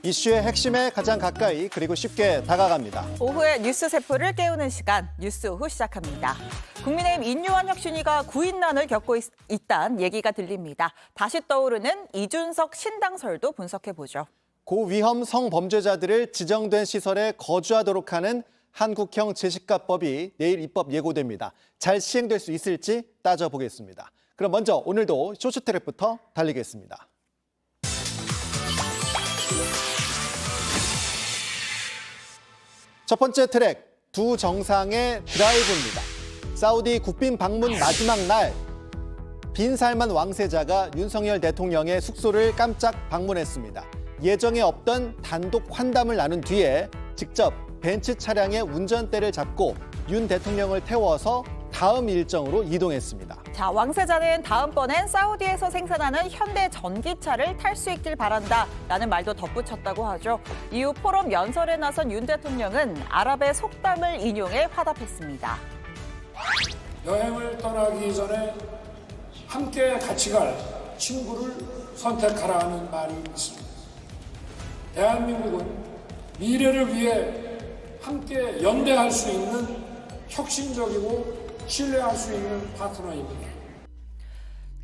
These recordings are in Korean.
이슈의 핵심에 가장 가까이 그리고 쉽게 다가갑니다. 오후에 뉴스 세포를 깨우는 시간, 뉴스 오후 시작합니다. 국민의힘 인요한 혁신위가 구인난을 겪고 있다는 얘기가 들립니다. 다시 떠오르는 이준석 신당설도 분석해보죠. 고위험 성범죄자들을 지정된 시설에 거주하도록 하는 한국형 제시가법이 내일 입법 예고됩니다. 잘 시행될 수 있을지 따져보겠습니다. 그럼 먼저 오늘도 쇼츠트랙부터 달리겠습니다. 첫 번째 트랙, 두 정상의 드라이브입니다. 사우디 국빈 방문 마지막 날, 빈살만 왕세자가 윤석열 대통령의 숙소를 깜짝 방문했습니다. 예정에 없던 단독 환담을 나눈 뒤에 직접 벤츠 차량의 운전대를 잡고 윤 대통령을 태워서 다음 일정으로 이동했습니다. 자, 왕세자는 다음번엔 사우디에서 생산하는 현대 전기차를 탈 수 있길 바란다라는 말도 덧붙였다고 하죠. 이후 포럼 연설에 나선 윤 대통령은 아랍의 속담을 인용해 화답했습니다. 여행을 떠나기 전에 함께 같이 갈 친구를 선택하라 하는 말이 있습니다. 대한민국은 미래를 위해 함께 연대할 수 있는 혁신적이고 신뢰할 수 있는 파트너입니다.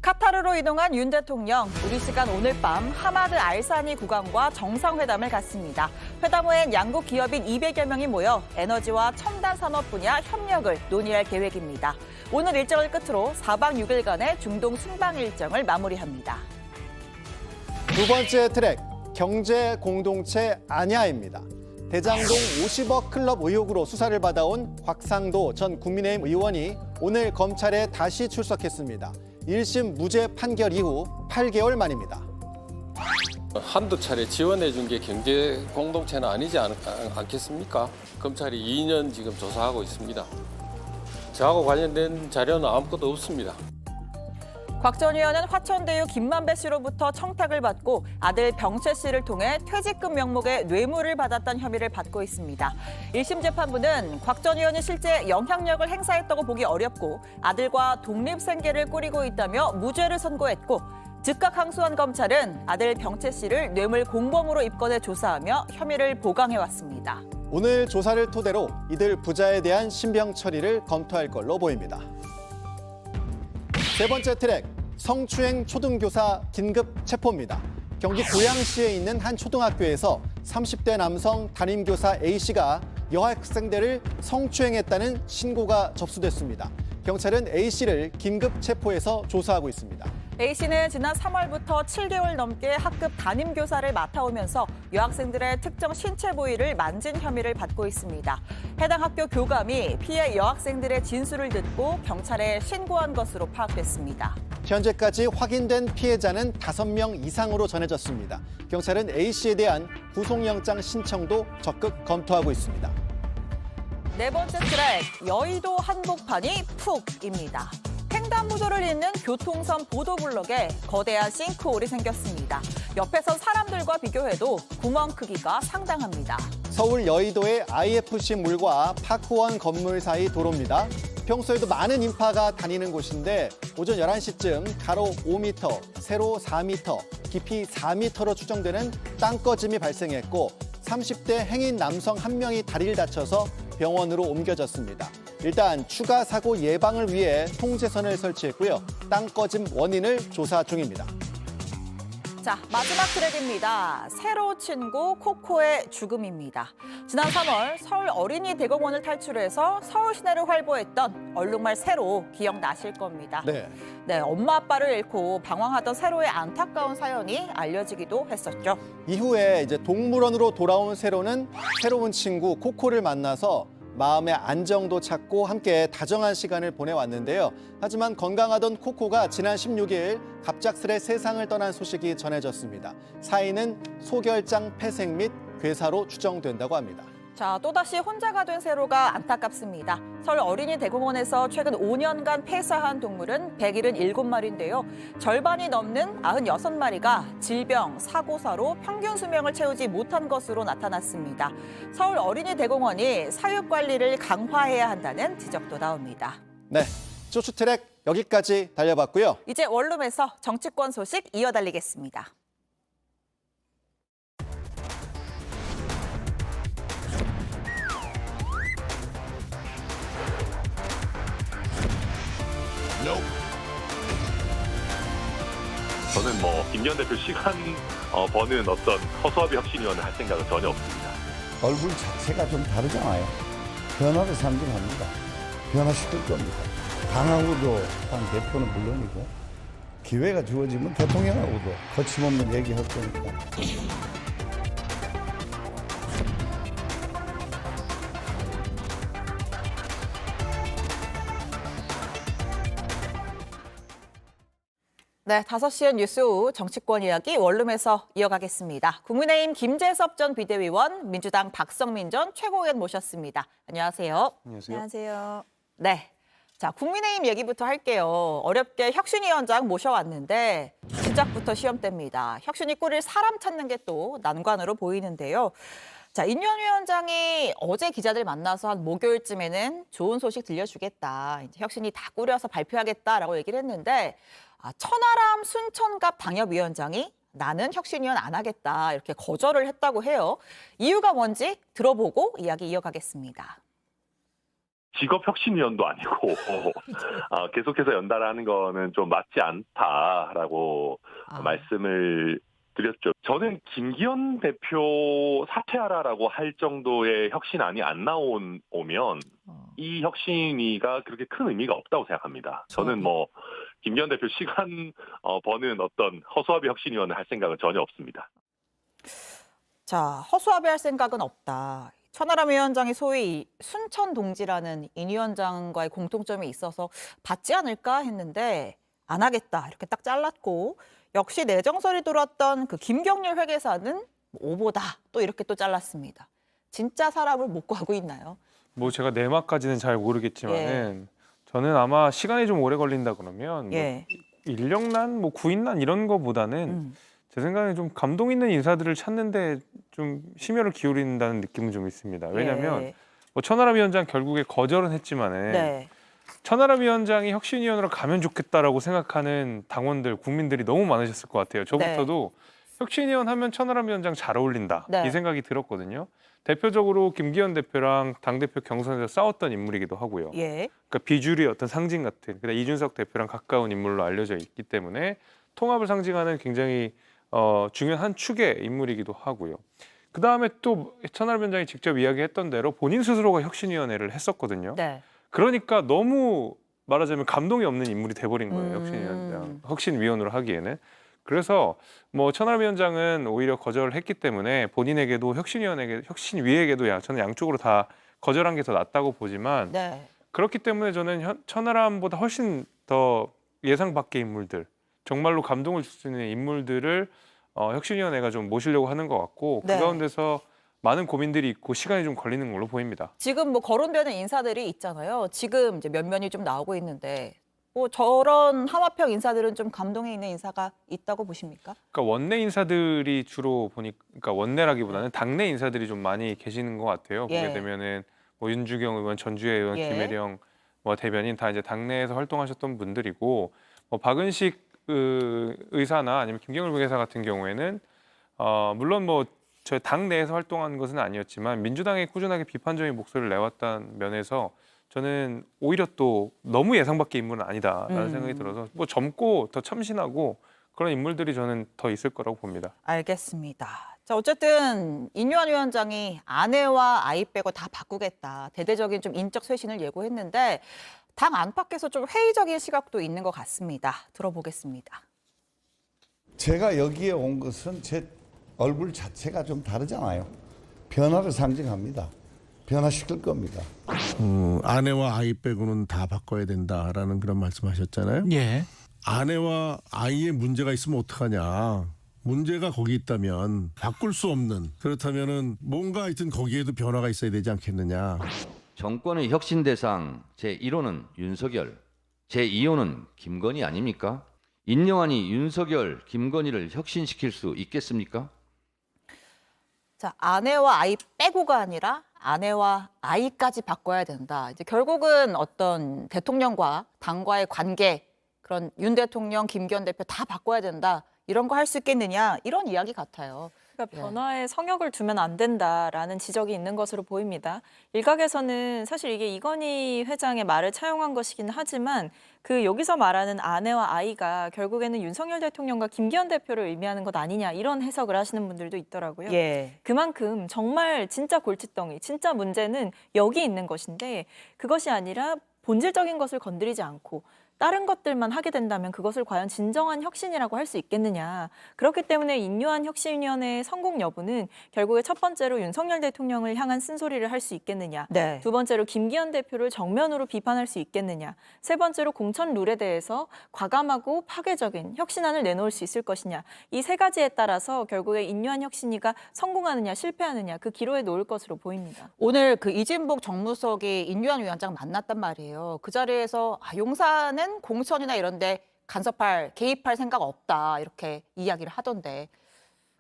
카타르로 이동한 윤 대통령, 우리 시간 오늘 밤 하마드 알사니 국왕과 정상회담을 갖습니다. 회담 후엔 양국 기업인 200여 명이 모여 에너지와 첨단 산업 분야 협력을 논의할 계획입니다. 오늘 일정을 끝으로 4박 6일간의 중동 순방 일정을 마무리합니다. 두 번째 트랙, 경제 공동체 아냐입니다. 대장동 50억 클럽 의혹으로 수사를 받아온 곽상도 전 국민의힘 의원이 오늘 검찰에 다시 출석했습니다. 1심 무죄 판결 이후 8개월 만입니다. 한두 차례 지원해 준 게 경제 공동체는 아니지 않겠습니까? 검찰이 2년 지금 조사하고 있습니다. 저하고 관련된 자료는 아무것도 없습니다. 곽 전 의원은 화천대유 김만배 씨로부터 청탁을 받고 아들 병채 씨를 통해 퇴직금 명목의 뇌물을 받았다는 혐의를 받고 있습니다. 1심 재판부는 곽 전 의원이 실제 영향력을 행사했다고 보기 어렵고 아들과 독립생계를 꾸리고 있다며 무죄를 선고했고 즉각 항소한 검찰은 아들 병채 씨를 뇌물 공범으로 입건해 조사하며 혐의를 보강해왔습니다. 오늘 조사를 토대로 이들 부자에 대한 신병 처리를 검토할 걸로 보입니다. 세 번째 트랙, 성추행 초등교사 긴급 체포입니다. 경기 고양시에 있는 한 초등학교에서 30대 남성 담임교사 A씨가 여학생들을 성추행했다는 신고가 접수됐습니다. 경찰은 A씨를 긴급 체포해서 조사하고 있습니다. A씨는 지난 3월부터 7개월 넘게 학급 담임교사를 맡아오면서 여학생들의 특정 신체 부위를 만진 혐의를 받고 있습니다. 해당 학교 교감이 피해 여학생들의 진술을 듣고 경찰에 신고한 것으로 파악됐습니다. 현재까지 확인된 피해자는 5명 이상으로 전해졌습니다. 경찰은 A씨에 대한 구속영장 신청도 적극 검토하고 있습니다. 네 번째 트랙, 여의도 한복판이 푹입니다. 횡단보도를 잇는 교통선 보도블럭에 거대한 싱크홀이 생겼습니다. 옆에 선 사람들과 비교해도 구멍 크기가 상당합니다. 서울 여의도의 IFC몰과 파크원 건물 사이 도로입니다. 평소에도 많은 인파가 다니는 곳인데 오전 11시쯤 가로 5m, 세로 4m, 깊이 4m로 추정되는 땅꺼짐이 발생했고 30대 행인 남성 1명이 다리를 다쳐서 병원으로 옮겨졌습니다. 일단 추가 사고 예방을 위해 통제선을 설치했고요. 땅꺼짐 원인을 조사 중입니다. 자, 마지막 트랙입니다. 세로 친구 코코의 죽음입니다. 지난 3월 서울 어린이 대공원을 탈출해서 서울 시내를 활보했던 얼룩말 세로 기억나실 겁니다. 네, 엄마 아빠를 잃고 방황하던 세로의 안타까운 사연이 알려지기도 했었죠. 이후에 이제 동물원으로 돌아온 세로는 새로운 친구 코코를 만나서 마음의 안정도 찾고 함께 다정한 시간을 보내왔는데요. 하지만 건강하던 코코가 지난 16일 갑작스레 세상을 떠난 소식이 전해졌습니다. 사인은 소결장 폐색 및 괴사로 추정된다고 합니다. 자, 또다시 혼자가 된 세로가 안타깝습니다. 서울 어린이 대공원에서 최근 5년간 폐사한 동물은 177마리인데요. 절반이 넘는 96마리가 질병, 사고사로 평균 수명을 채우지 못한 것으로 나타났습니다. 서울 어린이 대공원이 사육 관리를 강화해야 한다는 지적도 나옵니다. 네, 쇼츠트랙 여기까지 달려봤고요. 이제 원룸에서 정치권 소식 이어달리겠습니다. 저는 뭐 김기현 대표 시간 버는 어떤 허수아비 혁신위원을 할 생각은 전혀 없습니다. 얼굴 자체가 좀 다르잖아요. 변화를 상징합니다. 변화시킬 겁니다. 당하고도 당 대표는 물론이고 기회가 주어지면 대통령하고도 거침없는 얘기할 거니까. 네, 5시엔 뉴스 후 정치권 이야기 원룸에서 이어가겠습니다. 국민의힘 김재섭 전 비대위원, 민주당 박성민 전 최고위원 모셨습니다. 안녕하세요. 안녕하세요. 네, 자 국민의힘 얘기부터 할게요. 어렵게 혁신위원장 모셔왔는데 시작부터 시험대입니다. 혁신이 꾸릴 사람 찾는 게 또 난관으로 보이는데요. 자, 인현 위원장이 어제 기자들 만나서 한 목요일쯤에는 좋은 소식 들려주겠다. 이제 혁신이 다 꾸려서 발표하겠다라고 얘기를 했는데 천하람 순천갑 당협위원장이 나는 혁신위원 안 하겠다 이렇게 거절을 했다고 해요. 이유가 뭔지 들어보고 이야기 이어가겠습니다. 직업혁신위원도 아니고 계속해서 연달아하는 거는 좀 맞지 않다라고 말씀을 드렸죠. 저는 김기현 대표 사퇴하라라고 할 정도의 혁신안이 안 오면 이 혁신위가 그렇게 큰 의미가 없다고 생각합니다. 저는 뭐 김기현 대표 시간 버는 어떤 허수아비 혁신위원을 할 생각은 전혀 없습니다. 자, 허수아비 할 생각은 없다. 천하람 위원장이 소위 순천 동지라는 인 위원장과의 공통점이 있어서 받지 않을까 했는데 안 하겠다 이렇게 딱 잘랐고 역시 내정설이 돌았던 그 김경률 회계사는 오보다 또 이렇게 또 잘랐습니다. 진짜 사람을 못 구하고 있나요? 뭐 제가 내막까지는 잘 모르겠지만은 저는 아마 시간이 좀 오래 걸린다 그러면 뭐 인력난, 뭐 구인난 이런 거보다는 제 생각에 좀 감동 있는 인사들을 찾는데 좀 심혈을 기울인다는 느낌은 좀 있습니다. 왜냐하면 뭐 천하람 위원장 결국에 거절은 했지만은 천하람 위원장이 혁신위원으로 가면 좋겠다라고 생각하는 당원들, 국민들이 너무 많으셨을 것 같아요. 저부터도 혁신위원 하면 천하람 위원장 잘 어울린다 이 생각이 들었거든요. 대표적으로 김기현 대표랑 당대표 경선에서 싸웠던 인물이기도 하고요. 그러니까 비주류의 어떤 상징 같은 이준석 대표랑 가까운 인물로 알려져 있기 때문에 통합을 상징하는 굉장히 중요한 한 축의 인물이기도 하고요. 그다음에 또 천하람 위원장이 직접 이야기했던 대로 본인 스스로가 혁신위원회를 했었거든요. 그러니까 너무 말하자면 감동이 없는 인물이 돼버린 거예요. 혁신위원으로 하기에는. 그래서 뭐 천하람 위원장은 오히려 거절을 했기 때문에 본인에게도 혁신위에게도 저는 양쪽으로 다 거절한 게 더 낫다고 보지만 그렇기 때문에 저는 천하람보다 훨씬 더 예상 밖의 인물들, 정말로 감동을 줄 수 있는 인물들을 혁신위원회가 좀 모시려고 하는 것 같고 그 가운데서 많은 고민들이 있고 시간이 좀 걸리는 걸로 보입니다. 지금 뭐 거론되는 인사들이 있잖아요. 지금 이제 면면이 좀 나오고 있는데 뭐 저런 하마평 인사들은 좀 감동이 있는 인사가 있다고 보십니까? 그러니까 원내 인사들이 주로 보니까 원내라기보다는 당내 인사들이 좀 많이 계시는 것 같아요. 보게 되면은 뭐 윤주경 의원, 전주혜 의원, 김혜령 뭐 대변인 다 이제 당내에서 활동하셨던 분들이고 뭐 박은식 의사나 아니면 김경률 회계사 같은 경우에는 물론 뭐 저희 당 내에서 활동한 것은 아니었지만 민주당에 꾸준하게 비판적인 목소리를 내왔다는 면에서 저는 오히려 또 너무 예상 밖의 인물은 아니다라는 생각이 들어서 뭐 젊고 더 참신하고 그런 인물들이 저는 더 있을 거라고 봅니다. 알겠습니다. 자, 어쨌든 인유한 위원장이 아내와 아이 빼고 다 바꾸겠다. 대대적인 좀 인적 쇄신을 예고했는데 당 안팎에서 좀 회의적인 시각도 있는 것 같습니다. 들어보겠습니다. 제가 여기에 온 것은 제 얼굴 자체가 좀 다르잖아요. 변화를 상징합니다. 변화시킬 겁니다. 아내와 아이 빼고는 다 바꿔야 된다라는 그런 말씀하셨잖아요. 아내와 아이의 문제가 있으면 어떡하냐. 문제가 거기 있다면 바꿀 수 없는 그렇다면은 뭔가 하여튼 거기에도 변화가 있어야 되지 않겠느냐. 정권의 혁신 대상 제1호는 윤석열, 제2호는 김건희 아닙니까? 인영환이 윤석열, 김건희를 혁신시킬 수 있겠습니까? 자, 아내와 아이 빼고가 아니라 아내와 아이까지 바꿔야 된다. 이제 결국은 어떤 대통령과 당과의 관계, 그런 윤 대통령, 김기현 대표 다 바꿔야 된다. 이런 거 할 수 있겠느냐 이런 이야기 같아요. 그러니까 변화에 성역을 두면 안 된다라는 지적이 있는 것으로 보입니다. 일각에서는 사실 이게 이건희 회장의 말을 차용한 것이긴 하지만 그 여기서 말하는 아내와 아이가 결국에는 윤석열 대통령과 김기현 대표를 의미하는 것 아니냐 이런 해석을 하시는 분들도 있더라고요. 그만큼 정말 진짜 골칫덩이, 진짜 문제는 여기 있는 것인데 그것이 아니라 본질적인 것을 건드리지 않고 다른 것들만 하게 된다면 그것을 과연 진정한 혁신이라고 할 수 있겠느냐. 그렇기 때문에 인류한 혁신위원회의 성공 여부는 결국에 첫 번째로 윤석열 대통령을 향한 쓴소리를 할 수 있겠느냐. 두 번째로 김기현 대표를 정면으로 비판할 수 있겠느냐. 세 번째로 공천 룰에 대해서 과감하고 파괴적인 혁신안을 내놓을 수 있을 것이냐. 이 세 가지에 따라서 결국에 인류한 혁신위가 성공하느냐 실패하느냐 그 기로에 놓을 것으로 보입니다. 오늘 그 이진복 정무석이 인류한 위원장 만났단 말이에요. 그 자리에서 용산은 공천이나 이런 데 간섭할, 개입할 생각 없다 이렇게 이야기를 하던데.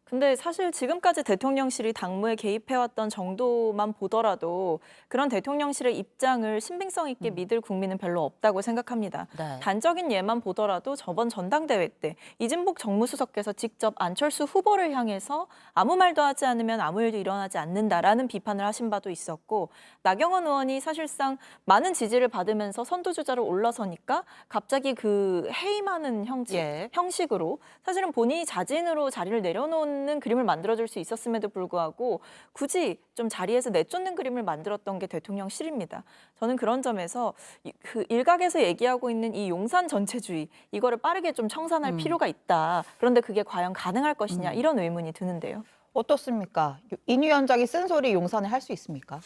근데 사실 지금까지 대통령실이 당무에 개입해왔던 정도만 보더라도 그런 대통령실의 입장을 신빙성 있게 믿을 국민은 별로 없다고 생각합니다. 단적인 예만 보더라도 저번 전당대회 때 이진복 정무수석께서 직접 안철수 후보를 향해서 아무 말도 하지 않으면 아무 일도 일어나지 않는다라는 비판을 하신 바도 있었고 나경원 의원이 사실상 많은 지지를 받으면서 선두주자로 올라서니까 갑자기 그 해임하는 형식으로 사실은 본인이 자진으로 자리를 내려놓은 그림을 만들어줄 수 있었음에도 불구하고 굳이 좀 자리에서 내쫓는 그림을 만들었던 게 대통령실입니다. 저는 그런 점에서 그 일각에서 얘기하고 있는 이 용산 전체주의 이거를 빠르게 좀 청산할 필요가 있다. 그런데 그게 과연 가능할 것이냐 이런 의문이 드는데요. 어떻습니까? 인 위원장이 쓴소리 용산에 할 수 있습니까?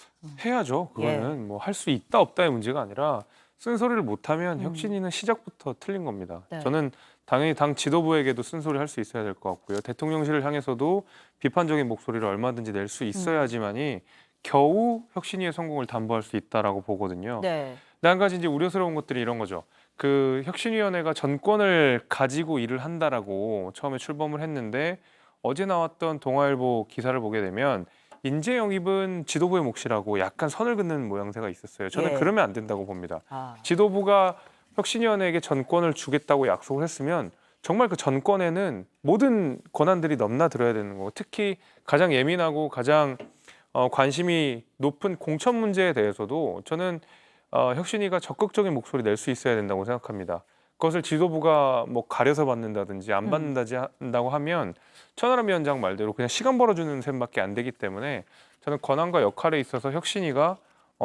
해야죠. 그거는 뭐 할 수 있다 없다의 문제가 아니라 쓴소리를 못하면 혁신위는 시작부터 틀린 겁니다. 저는 당연히 당 지도부에게도 쓴소리 할 수 있어야 될 것 같고요. 대통령실을 향해서도 비판적인 목소리를 얼마든지 낼 수 있어야지만이 겨우 혁신위의 성공을 담보할 수 있다라고 보거든요. 근데 한 가지 이제 우려스러운 것들이 이런 거죠. 그 혁신위원회가 전권을 가지고 일을 한다라고 처음에 출범을 했는데 어제 나왔던 동아일보 기사를 보게 되면 인재 영입은 지도부의 몫이라고 약간 선을 긋는 모양새가 있었어요. 저는 그러면 안 된다고 봅니다. 지도부가 혁신위원회에게 전권을 주겠다고 약속을 했으면 정말 그 전권에는 모든 권한들이 넘나들어야 되는 거고 특히 가장 예민하고 가장 관심이 높은 공천 문제에 대해서도 저는 혁신위가 적극적인 목소리 낼 수 있어야 된다고 생각합니다. 그것을 지도부가 뭐 가려서 받는다든지 안 받는다고 하면 천하람 위원장 말대로 그냥 시간 벌어주는 셈밖에 안 되기 때문에 저는 권한과 역할에 있어서 혁신위가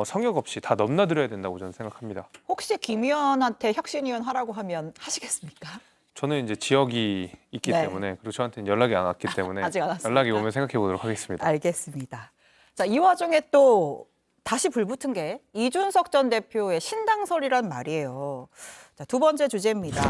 성역 없이 다 넘나들어야 된다고 저는 생각합니다. 혹시 김 의원한테 혁신위원 하라고 하면 하시겠습니까? 저는 이제 지역이 있기 때문에 그리고 저한테는 연락이 안 왔기 때문에 아직 안 왔습니까? 연락이 오면 생각해 보도록 하겠습니다. 알겠습니다. 자, 이 와중에 또 다시 불붙은 게 이준석 전 대표의 신당설이란 말이에요. 자, 두 번째 주제입니다.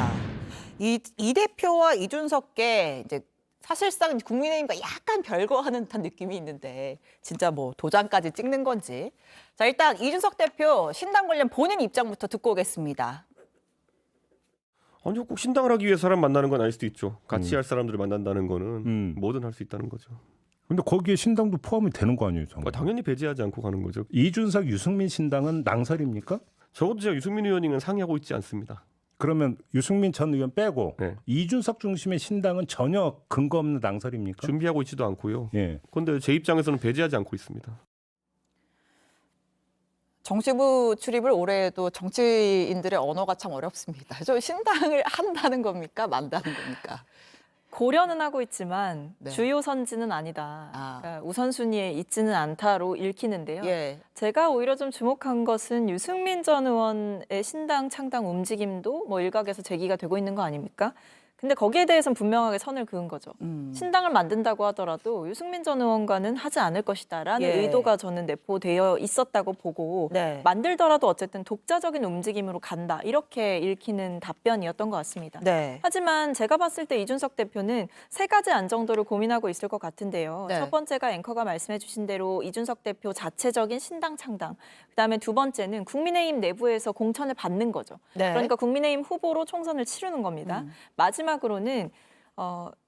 이 대표와 이준석께 이제 사실상 국민의힘과 약간 별거하는 듯한 느낌이 있는데 진짜 뭐 도장까지 찍는 건지. 자, 일단 이준석 대표 신당 관련 본인 입장부터 듣고 오겠습니다. 아니요, 꼭 신당을 하기 위해 사람 만나는 건 아닐 수도 있죠. 같이 할 사람들을 만난다는 거는 뭐든 할 수 있다는 거죠. 근데 거기에 신당도 포함이 되는 거 아니에요? 당연히 배제하지 않고 가는 거죠. 이준석, 유승민 신당은 낭설입니까? 적어도 제가 유승민 의원님은 상의하고 있지 않습니다. 그러면 유승민 전 의원 빼고 이준석 중심의 신당은 전혀 근거 없는 낭설입니까? 준비하고 있지도 않고요. 그런데 제 입장에서는 배제하지 않고 있습니다. 정치부 출입을 오래 해도 정치인들의 언어가 참 어렵습니다. 저 신당을 한다는 겁니까? 만다는 겁니까? 고려는 하고 있지만 주요 선지는 아니다. 그러니까 우선순위에 있지는 않다로 읽히는데요. 제가 오히려 좀 주목한 것은 유승민 전 의원의 신당 창당 움직임도 뭐 일각에서 제기가 되고 있는 거 아닙니까? 근데 거기에 대해서는 분명하게 선을 그은 거죠. 신당을 만든다고 하더라도 유승민 전 의원과는 하지 않을 것이다라는 의도가 저는 내포되어 있었다고 보고 만들더라도 어쨌든 독자적인 움직임으로 간다 이렇게 읽히는 답변이었던 것 같습니다. 하지만 제가 봤을 때 이준석 대표는 세 가지 안 정도를 고민하고 있을 것 같은데요. 첫 번째가 앵커가 말씀해 주신 대로 이준석 대표 자체적인 신당 창당. 그다음에 두 번째는 국민의힘 내부에서 공천을 받는 거죠. 그러니까 국민의힘 후보로 총선을 치르는 겁니다. 마지막으로는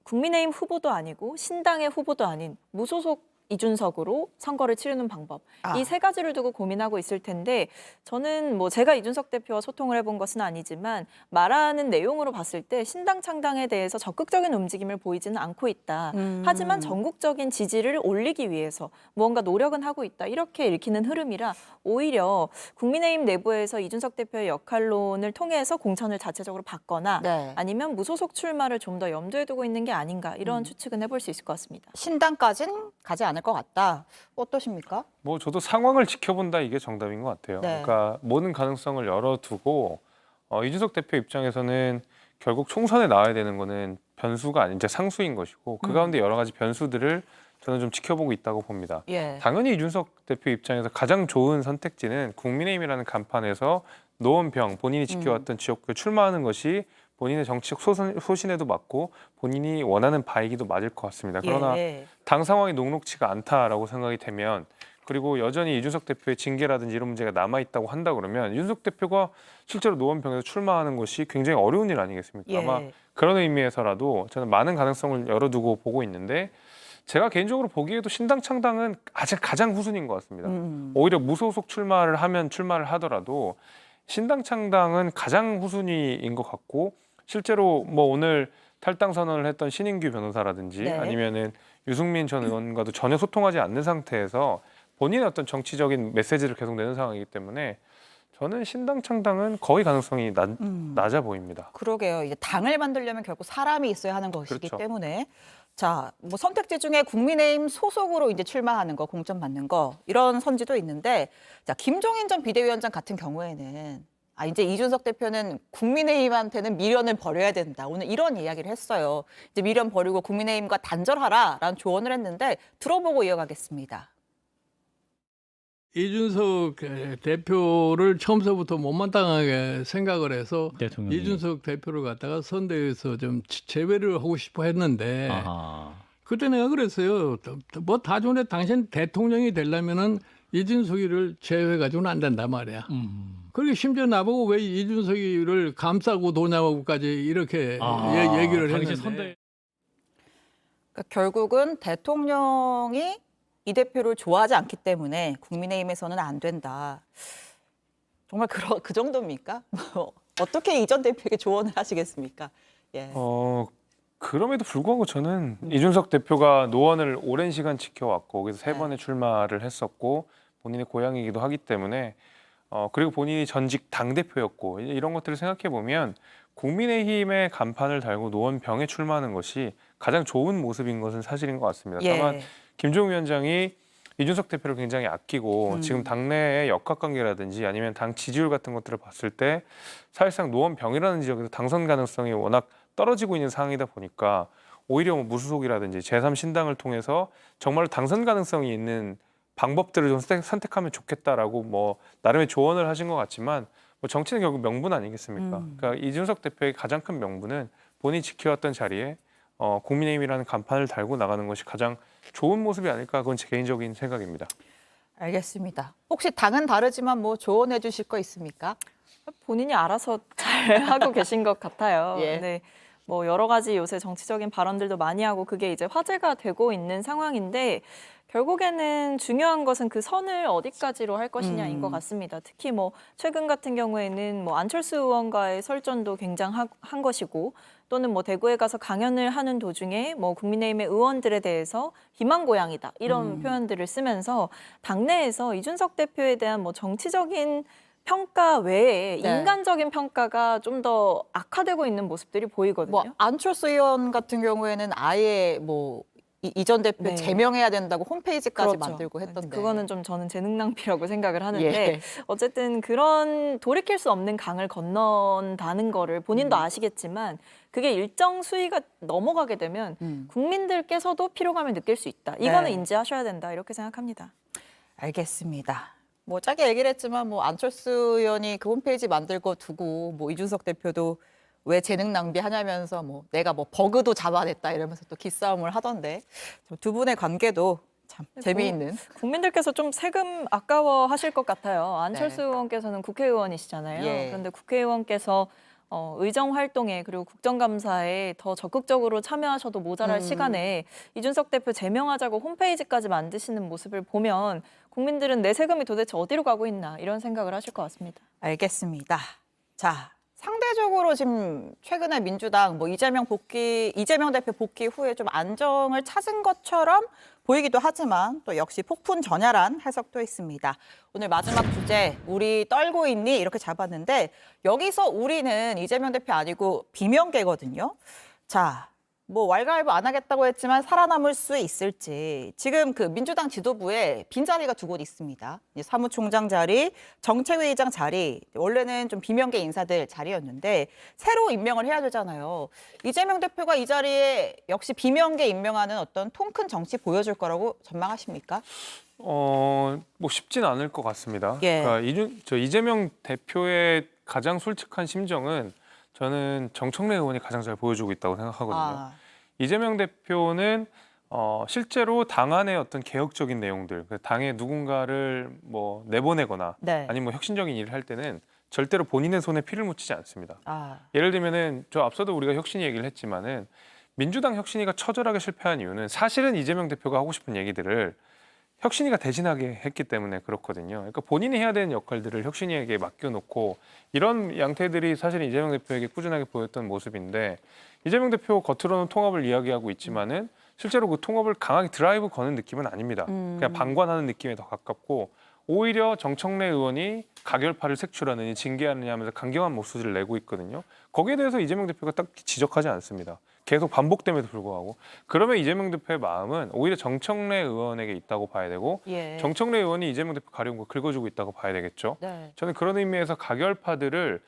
국민의힘 후보도 아니고 신당의 후보도 아닌 무소속 이준석으로 선거를 치르는 방법. 이 세 가지를 두고 고민하고 있을 텐데 저는 뭐 제가 이준석 대표와 소통을 해본 것은 아니지만 말하는 내용으로 봤을 때 신당 창당에 대해서 적극적인 움직임을 보이지는 않고 있다. 하지만 전국적인 지지를 올리기 위해서 무언가 노력은 하고 있다. 이렇게 읽히는 흐름이라 오히려 국민의힘 내부에서 이준석 대표의 역할론을 통해서 공천을 자체적으로 받거나 네. 아니면 무소속 출마를 좀 더 염두에 두고 있는 게 아닌가 이런 추측은 해볼 수 있을 것 같습니다. 신당까지는 가지 않을 것 같다. 어떠십니까? 뭐 저도 상황을 지켜본다 이게 정답인 것 같아요. 네. 그러니까 모든 가능성을 열어두고 이준석 대표 입장에서는 결국 총선에 나와야 되는 거는 변수가 아닌 이제 상수인 것이고 그 가운데 여러 가지 변수들을 저는 좀 지켜보고 있다고 봅니다. 예. 당연히 이준석 대표 입장에서 가장 좋은 선택지는 국민의힘이라는 간판에서 노원병 본인이 지켜왔던 지역구에 출마하는 것이 본인의 정치적 소신에도 맞고 본인이 원하는 바이기도 맞을 것 같습니다. 그러나 예. 당 상황이 녹록치가 않다라고 생각이 되면 그리고 여전히 이준석 대표의 징계라든지 이런 문제가 남아있다고 한다 그러면 이준석 대표가 실제로 노원병에서 출마하는 것이 굉장히 어려운 일 아니겠습니까? 예. 아마 그런 의미에서라도 저는 많은 가능성을 열어두고 보고 있는데 제가 개인적으로 보기에도 신당 창당은 아직 가장 후순인 것 같습니다. 오히려 무소속 출마를 하더라도 신당 창당은 가장 후순위인 것 같고 실제로 뭐 오늘 탈당 선언을 했던 신인규 변호사라든지 네. 아니면은 유승민 전 의원과도 전혀 소통하지 않는 상태에서 본인의 어떤 정치적인 메시지를 계속 내는 상황이기 때문에 저는 신당 창당은 거의 가능성이 낮아 보입니다. 그러게요. 이제 당을 만들려면 결국 사람이 있어야 하는 것이기 그렇죠. 때문에 자, 뭐 선택지 중에 국민의힘 소속으로 이제 출마하는 거, 공천 받는 거 이런 선지도 있는데 자, 김종인 전 비대위원장 같은 경우에는 이제 이준석 대표는 국민의힘한테는 미련을 버려야 된다. 오늘 이런 이야기를 했어요. 이제 미련 버리고 국민의힘과 단절하라라는 조언을 했는데 들어보고 이어가겠습니다. 이준석 대표를 처음서부터 못마땅하게 생각을 해서 대통령이. 이준석 대표를 갖다가 선대에서 좀 제외를 하고 싶어 했는데 그때 내가 그랬어요. 뭐 다중에 당신 대통령이 되려면은 이준석이를 제외해가지고는 안 된단 말이야. 그리고 심지어 나보고 왜 이준석이를 감싸고 도냐고까지 이렇게 얘기를 했는데. 그러니까 결국은 대통령이 이 대표를 좋아하지 않기 때문에 국민의힘에서는 안 된다. 정말 그 정도입니까? 어떻게 이 전 대표에게 조언을 하시겠습니까? 예. 그럼에도 불구하고 저는 이준석 대표가 노원을 오랜 시간 지켜왔고 그래서 세 네. 번의 출마를 했었고 본인의 고향이기도 하기 때문에 그리고 본인이 전직 당대표였고 이런 것들을 생각해 보면 국민의힘의 간판을 달고 노원병에 출마하는 것이 가장 좋은 모습인 것은 사실인 것 같습니다. 예. 다만 김종인 위원장이 이준석 대표를 굉장히 아끼고 지금 당내의 역학관계라든지 아니면 당 지지율 같은 것들을 봤을 때 사실상 노원병이라는 지역에서 당선 가능성이 워낙 떨어지고 있는 상황이다 보니까 오히려 뭐 무소속이라든지 제3신당을 통해서 정말로 당선 가능성이 있는 방법들을 좀 선택하면 좋겠다라고 뭐 나름의 조언을 하신 것 같지만 뭐 정치는 결국 명분 아니겠습니까? 그러니까 이준석 대표의 가장 큰 명분은 본인이 지켜왔던 자리에 국민의힘이라는 간판을 달고 나가는 것이 가장 좋은 모습이 아닐까 그건 제 개인적인 생각입니다. 알겠습니다. 혹시 당은 다르지만 뭐 조언해 주실 거 있습니까? 본인이 알아서 잘 하고 계신 것 같아요. 예. 네. 뭐 여러 가지 요새 정치적인 발언들도 많이 하고 그게 이제 화제가 되고 있는 상황인데 결국에는 중요한 것은 그 선을 어디까지로 할 것이냐인 것 같습니다. 특히 뭐 최근 같은 경우에는 뭐 안철수 의원과의 설전도 굉장한 것이고 또는 뭐 대구에 가서 강연을 하는 도중에 뭐 국민의힘의 의원들에 대해서 희망고양이다 이런 표현들을 쓰면서 당내에서 이준석 대표에 대한 뭐 정치적인 평가 외에 네. 인간적인 평가가 좀 더 악화되고 있는 모습들이 보이거든요. 뭐 안철수 의원 같은 경우에는 아예 뭐 이전 대표 네. 제명해야 된다고 홈페이지까지 그렇죠. 만들고 했던데. 그거는 좀 저는 재능 낭비라고 생각을 하는데 예. 어쨌든 그런 돌이킬 수 없는 강을 건넌다는 거를 본인도 아시겠지만 그게 일정 수위가 넘어가게 되면 국민들께서도 피로감을 느낄 수 있다. 이거는 네. 인지하셔야 된다. 이렇게 생각합니다. 알겠습니다. 뭐 짧게 얘기를 했지만 뭐 안철수 의원이 그 홈페이지 만들고 두고 뭐 이준석 대표도 왜 재능 낭비하냐면서 뭐 내가 뭐 버그도 잡아냈다 이러면서 또 기싸움을 하던데 두 분의 관계도 참 재미있는. 국민들께서 좀 세금 아까워하실 것 같아요. 안철수 의원께서는 국회의원이시잖아요. 예. 그런데 국회의원께서 의정 활동에 그리고 국정감사에 더 적극적으로 참여하셔도 모자랄 시간에 이준석 대표 제명하자고 홈페이지까지 만드시는 모습을 보면 국민들은 내 세금이 도대체 어디로 가고 있나 이런 생각을 하실 것 같습니다. 알겠습니다. 자, 상대적으로 지금 최근에 민주당 이재명 대표 복귀 후에 좀 안정을 찾은 것처럼 보이기도 하지만 또 역시 폭풍전야란 해석도 있습니다. 오늘 마지막 주제, 우리 떨고 있니? 이렇게 잡았는데 여기서 우리는 이재명 대표 아니고 비명계거든요. 자, 왈가왈부 안 하겠다고 했지만 살아남을 수 있을지. 지금 그 민주당 지도부에 빈자리가 2곳 있습니다. 사무총장 자리, 정책위의장 자리. 원래는 좀 비명계 인사들 자리였는데 새로 임명을 해야 되잖아요. 이재명 대표가 이 자리에 역시 비명계 임명하는 어떤 통큰 정치 보여줄 거라고 전망하십니까? 쉽진 않을 것 같습니다. 예. 그러니까 이재명 대표의 가장 솔직한 심정은 저는 정청래 의원이 가장 잘 보여주고 있다고 생각하거든요. 이재명 대표는 실제로 당 안의 어떤 개혁적인 내용들, 당에 누군가를 내보내거나 아니면 혁신적인 일을 할 때는 절대로 본인의 손에 피를 묻히지 않습니다. 예를 들면은 저 앞서도 우리가 혁신위 얘기를 했지만은 민주당 혁신위가 처절하게 실패한 이유는 사실은 이재명 대표가 하고 싶은 얘기들을 혁신위가 대신하게 했기 때문에 그렇거든요. 그러니까 본인이 해야 되는 역할들을 혁신위에게 맡겨놓고 이런 양태들이 사실 이재명 대표에게 꾸준하게 보였던 모습인데 이재명 대표 겉으로는 통합을 이야기하고 있지만은 실제로 그 통합을 강하게 드라이브 거는 느낌은 아닙니다. 그냥 방관하는 느낌에 더 가깝고 오히려 정청래 의원이 가결파를 색출하느니 징계하느냐 하면서 강경한 목소리를 내고 있거든요. 거기에 대해서 이재명 대표가 딱 지적하지 않습니다. 계속 반복됨에도 불구하고. 그러면 이재명 대표의 마음은 오히려 정청래 의원에게 있다고 봐야 되고 정청래 의원이 이재명 대표 가려운 거 긁어주고 있다고 봐야 되겠죠. 저는 그런 의미에서 가결파들을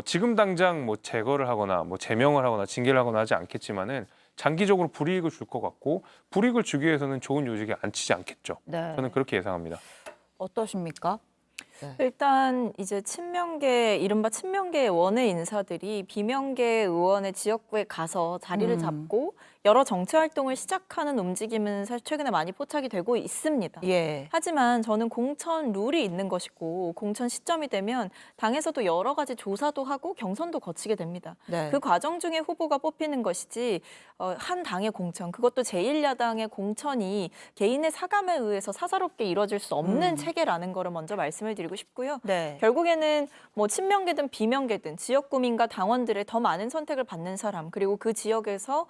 지금 당장 제거를 하거나 제명을 하거나 징계를 하거나 하지 않겠지만은 장기적으로 불이익을 줄 것 같고 불이익을 주기 위해서는 좋은 요직에 앉히지 않겠죠. 저는 그렇게 예상합니다. 어떠십니까? 일단 이제 이른바 친명계 원외 인사들이 비명계 의원의 지역구에 가서 자리를 잡고 여러 정치 활동을 시작하는 움직임은 사실 최근에 많이 포착이 되고 있습니다. 하지만 저는 공천 룰이 있는 것이고 공천 시점이 되면 당에서도 여러 가지 조사도 하고 경선도 거치게 됩니다. 그 과정 중에 후보가 뽑히는 것이지 한 당의 공천, 그것도 제1야당의 공천이 개인의 사감에 의해서 사사롭게 이루어질 수 없는 체계라는 거를 먼저 말씀을 드리고 싶고요. 결국에는 친명계든 비명계든 지역구민과 당원들의 더 많은 선택을 받는 사람, 그리고 그 지역에서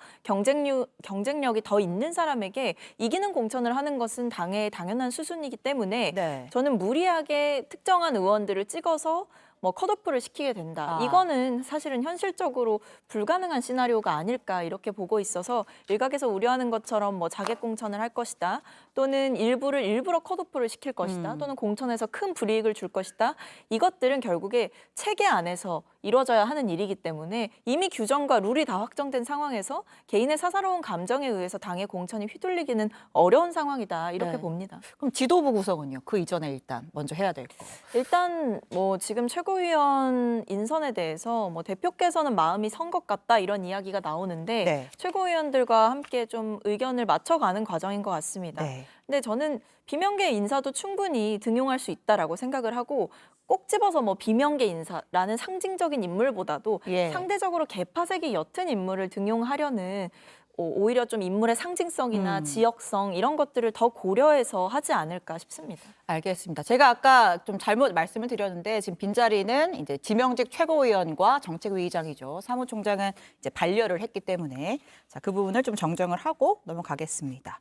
경쟁력이 더 있는 사람에게 이기는 공천을 하는 것은 당의 당연한 수순이기 때문에 저는 무리하게 특정한 의원들을 찍어서 컷오프를 시키게 된다. 이거는 사실은 현실적으로 불가능한 시나리오가 아닐까 이렇게 보고 있어서 일각에서 우려하는 것처럼 자객 공천을 할 것이다. 또는 일부를 일부러 컷오프를 시킬 것이다. 또는 공천에서 큰 불이익을 줄 것이다. 이것들은 결국에 체계 안에서 이루어져야 하는 일이기 때문에 이미 규정과 룰이 다 확정된 상황에서 개인의 사사로운 감정에 의해서 당의 공천이 휘둘리기는 어려운 상황이다. 이렇게 봅니다. 그럼 지도부 구성은요? 그 이전에 일단 먼저 해야 될 거. 일단 지금 최고위원 인선에 대해서 대표께서는 마음이 선 것 같다 이런 이야기가 나오는데 최고위원들과 함께 좀 의견을 맞춰가는 과정인 것 같습니다. 근데 저는 비명계 인사도 충분히 등용할 수 있다라고 생각을 하고 꼭 집어서 비명계 인사라는 상징적인 인물보다도 상대적으로 개파색이 옅은 인물을 등용하려는 오히려 좀 인물의 상징성이나 지역성 이런 것들을 더 고려해서 하지 않을까 싶습니다. 알겠습니다. 제가 아까 좀 잘못 말씀을 드렸는데 지금 빈자리는 이제 지명직 최고위원과 정책위의장이죠. 사무총장은 이제 반려를 했기 때문에 그 부분을 좀 정정을 하고 넘어가겠습니다.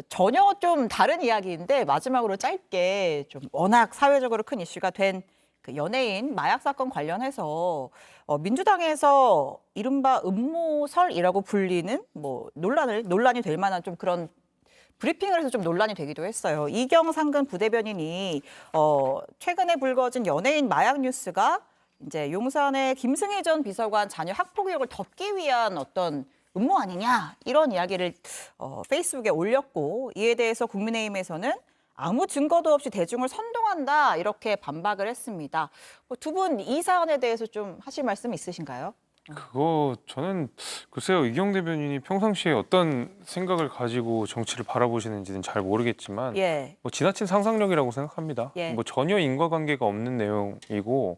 전혀 좀 다른 이야기인데 마지막으로 짧게 좀 워낙 사회적으로 큰 이슈가 된 그 연예인 마약 사건 관련해서 민주당에서 이른바 음모설이라고 불리는 논란이 될 만한 좀 그런 브리핑을 해서 좀 논란이 되기도 했어요. 이경상근 부대변인이 최근에 불거진 연예인 마약 뉴스가 이제 용산의 김승희 전 비서관 자녀 학폭 의혹을 덮기 위한 어떤 음모 아니냐 이런 이야기를 페이스북에 올렸고 이에 대해서 국민의힘에서는 아무 증거도 없이 대중을 선동한다 이렇게 반박을 했습니다. 두 분 이 사안에 대해서 좀 하실 말씀 있으신가요? 저는 글쎄요, 이경 대변인이 평상시에 어떤 생각을 가지고 정치를 바라보시는지는 잘 모르겠지만 지나친 상상력이라고 생각합니다. 전혀 인과관계가 없는 내용이고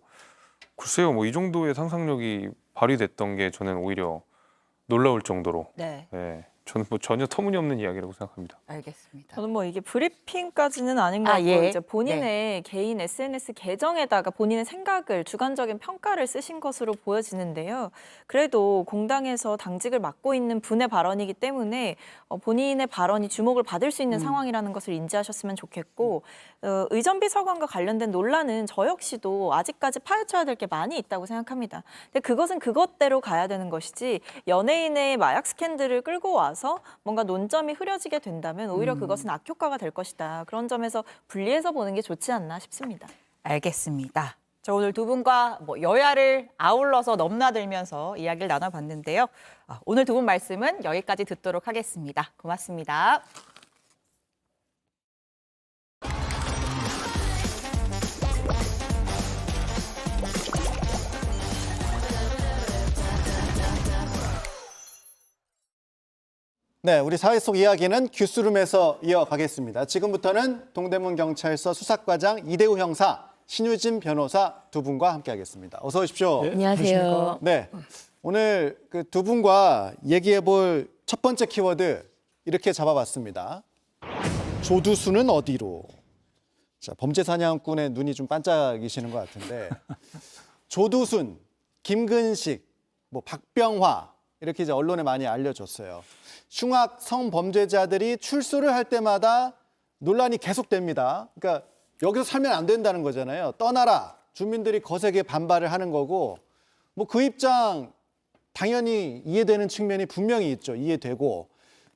글쎄요, 뭐 이 정도의 상상력이 발휘됐던 게 저는 오히려 놀라울 정도로. 네. 네, 저는 뭐 전혀 터무니없는 이야기라고 생각합니다. 알겠습니다. 저는 뭐 이게 브리핑까지는 아닌 것 아, 같고 예. 이제 본인의 개인 SNS 계정에다가 본인의 생각을 주관적인 평가를 쓰신 것으로 보여지는데요. 그래도 공당에서 당직을 맡고 있는 분의 발언이기 때문에 본인의 발언이 주목을 받을 수 있는 상황이라는 것을 인지하셨으면 좋겠고 의전비 서관과 관련된 논란은 저 역시도 아직까지 파헤쳐야 될 게 많이 있다고 생각합니다. 근데 그것은 그것대로 가야 되는 것이지 연예인의 마약 스캔들을 끌고 와서 뭔가 논점이 흐려지게 된다면 오히려 그것은 악효과가 될 것이다. 그런 점에서 분리해서 보는 게 좋지 않나 싶습니다. 알겠습니다. 저 오늘 두 분과 뭐 여야를 아울러서 넘나들면서 이야기를 나눠봤는데요. 오늘 두 분 말씀은 여기까지 듣도록 하겠습니다. 고맙습니다. 네, 우리 사회 속 이야기는 뉴스룸에서 이어가겠습니다. 지금부터는 동대문 경찰서 수사과장 이대우 형사, 신유진 변호사 두 분과 함께하겠습니다. 어서 오십시오. 네, 안녕하세요. 네, 오늘 그 두 분과 얘기해볼 첫 번째 키워드 이렇게 잡아봤습니다. 조두순은 어디로? 자, 범죄 사냥꾼의 눈이 좀 반짝이시는 것 같은데 조두순, 김근식, 뭐 박병화 이렇게 이제 언론에 많이 알려졌어요. 흉악 성범죄자들이 출소를 할 때마다 논란이 계속됩니다. 그러니까 여기서 살면 안 된다는 거잖아요. 떠나라. 주민들이 거세게 반발을 하는 거고 뭐 그 입장 당연히 이해되는 측면이 분명히 있죠. 이해되고.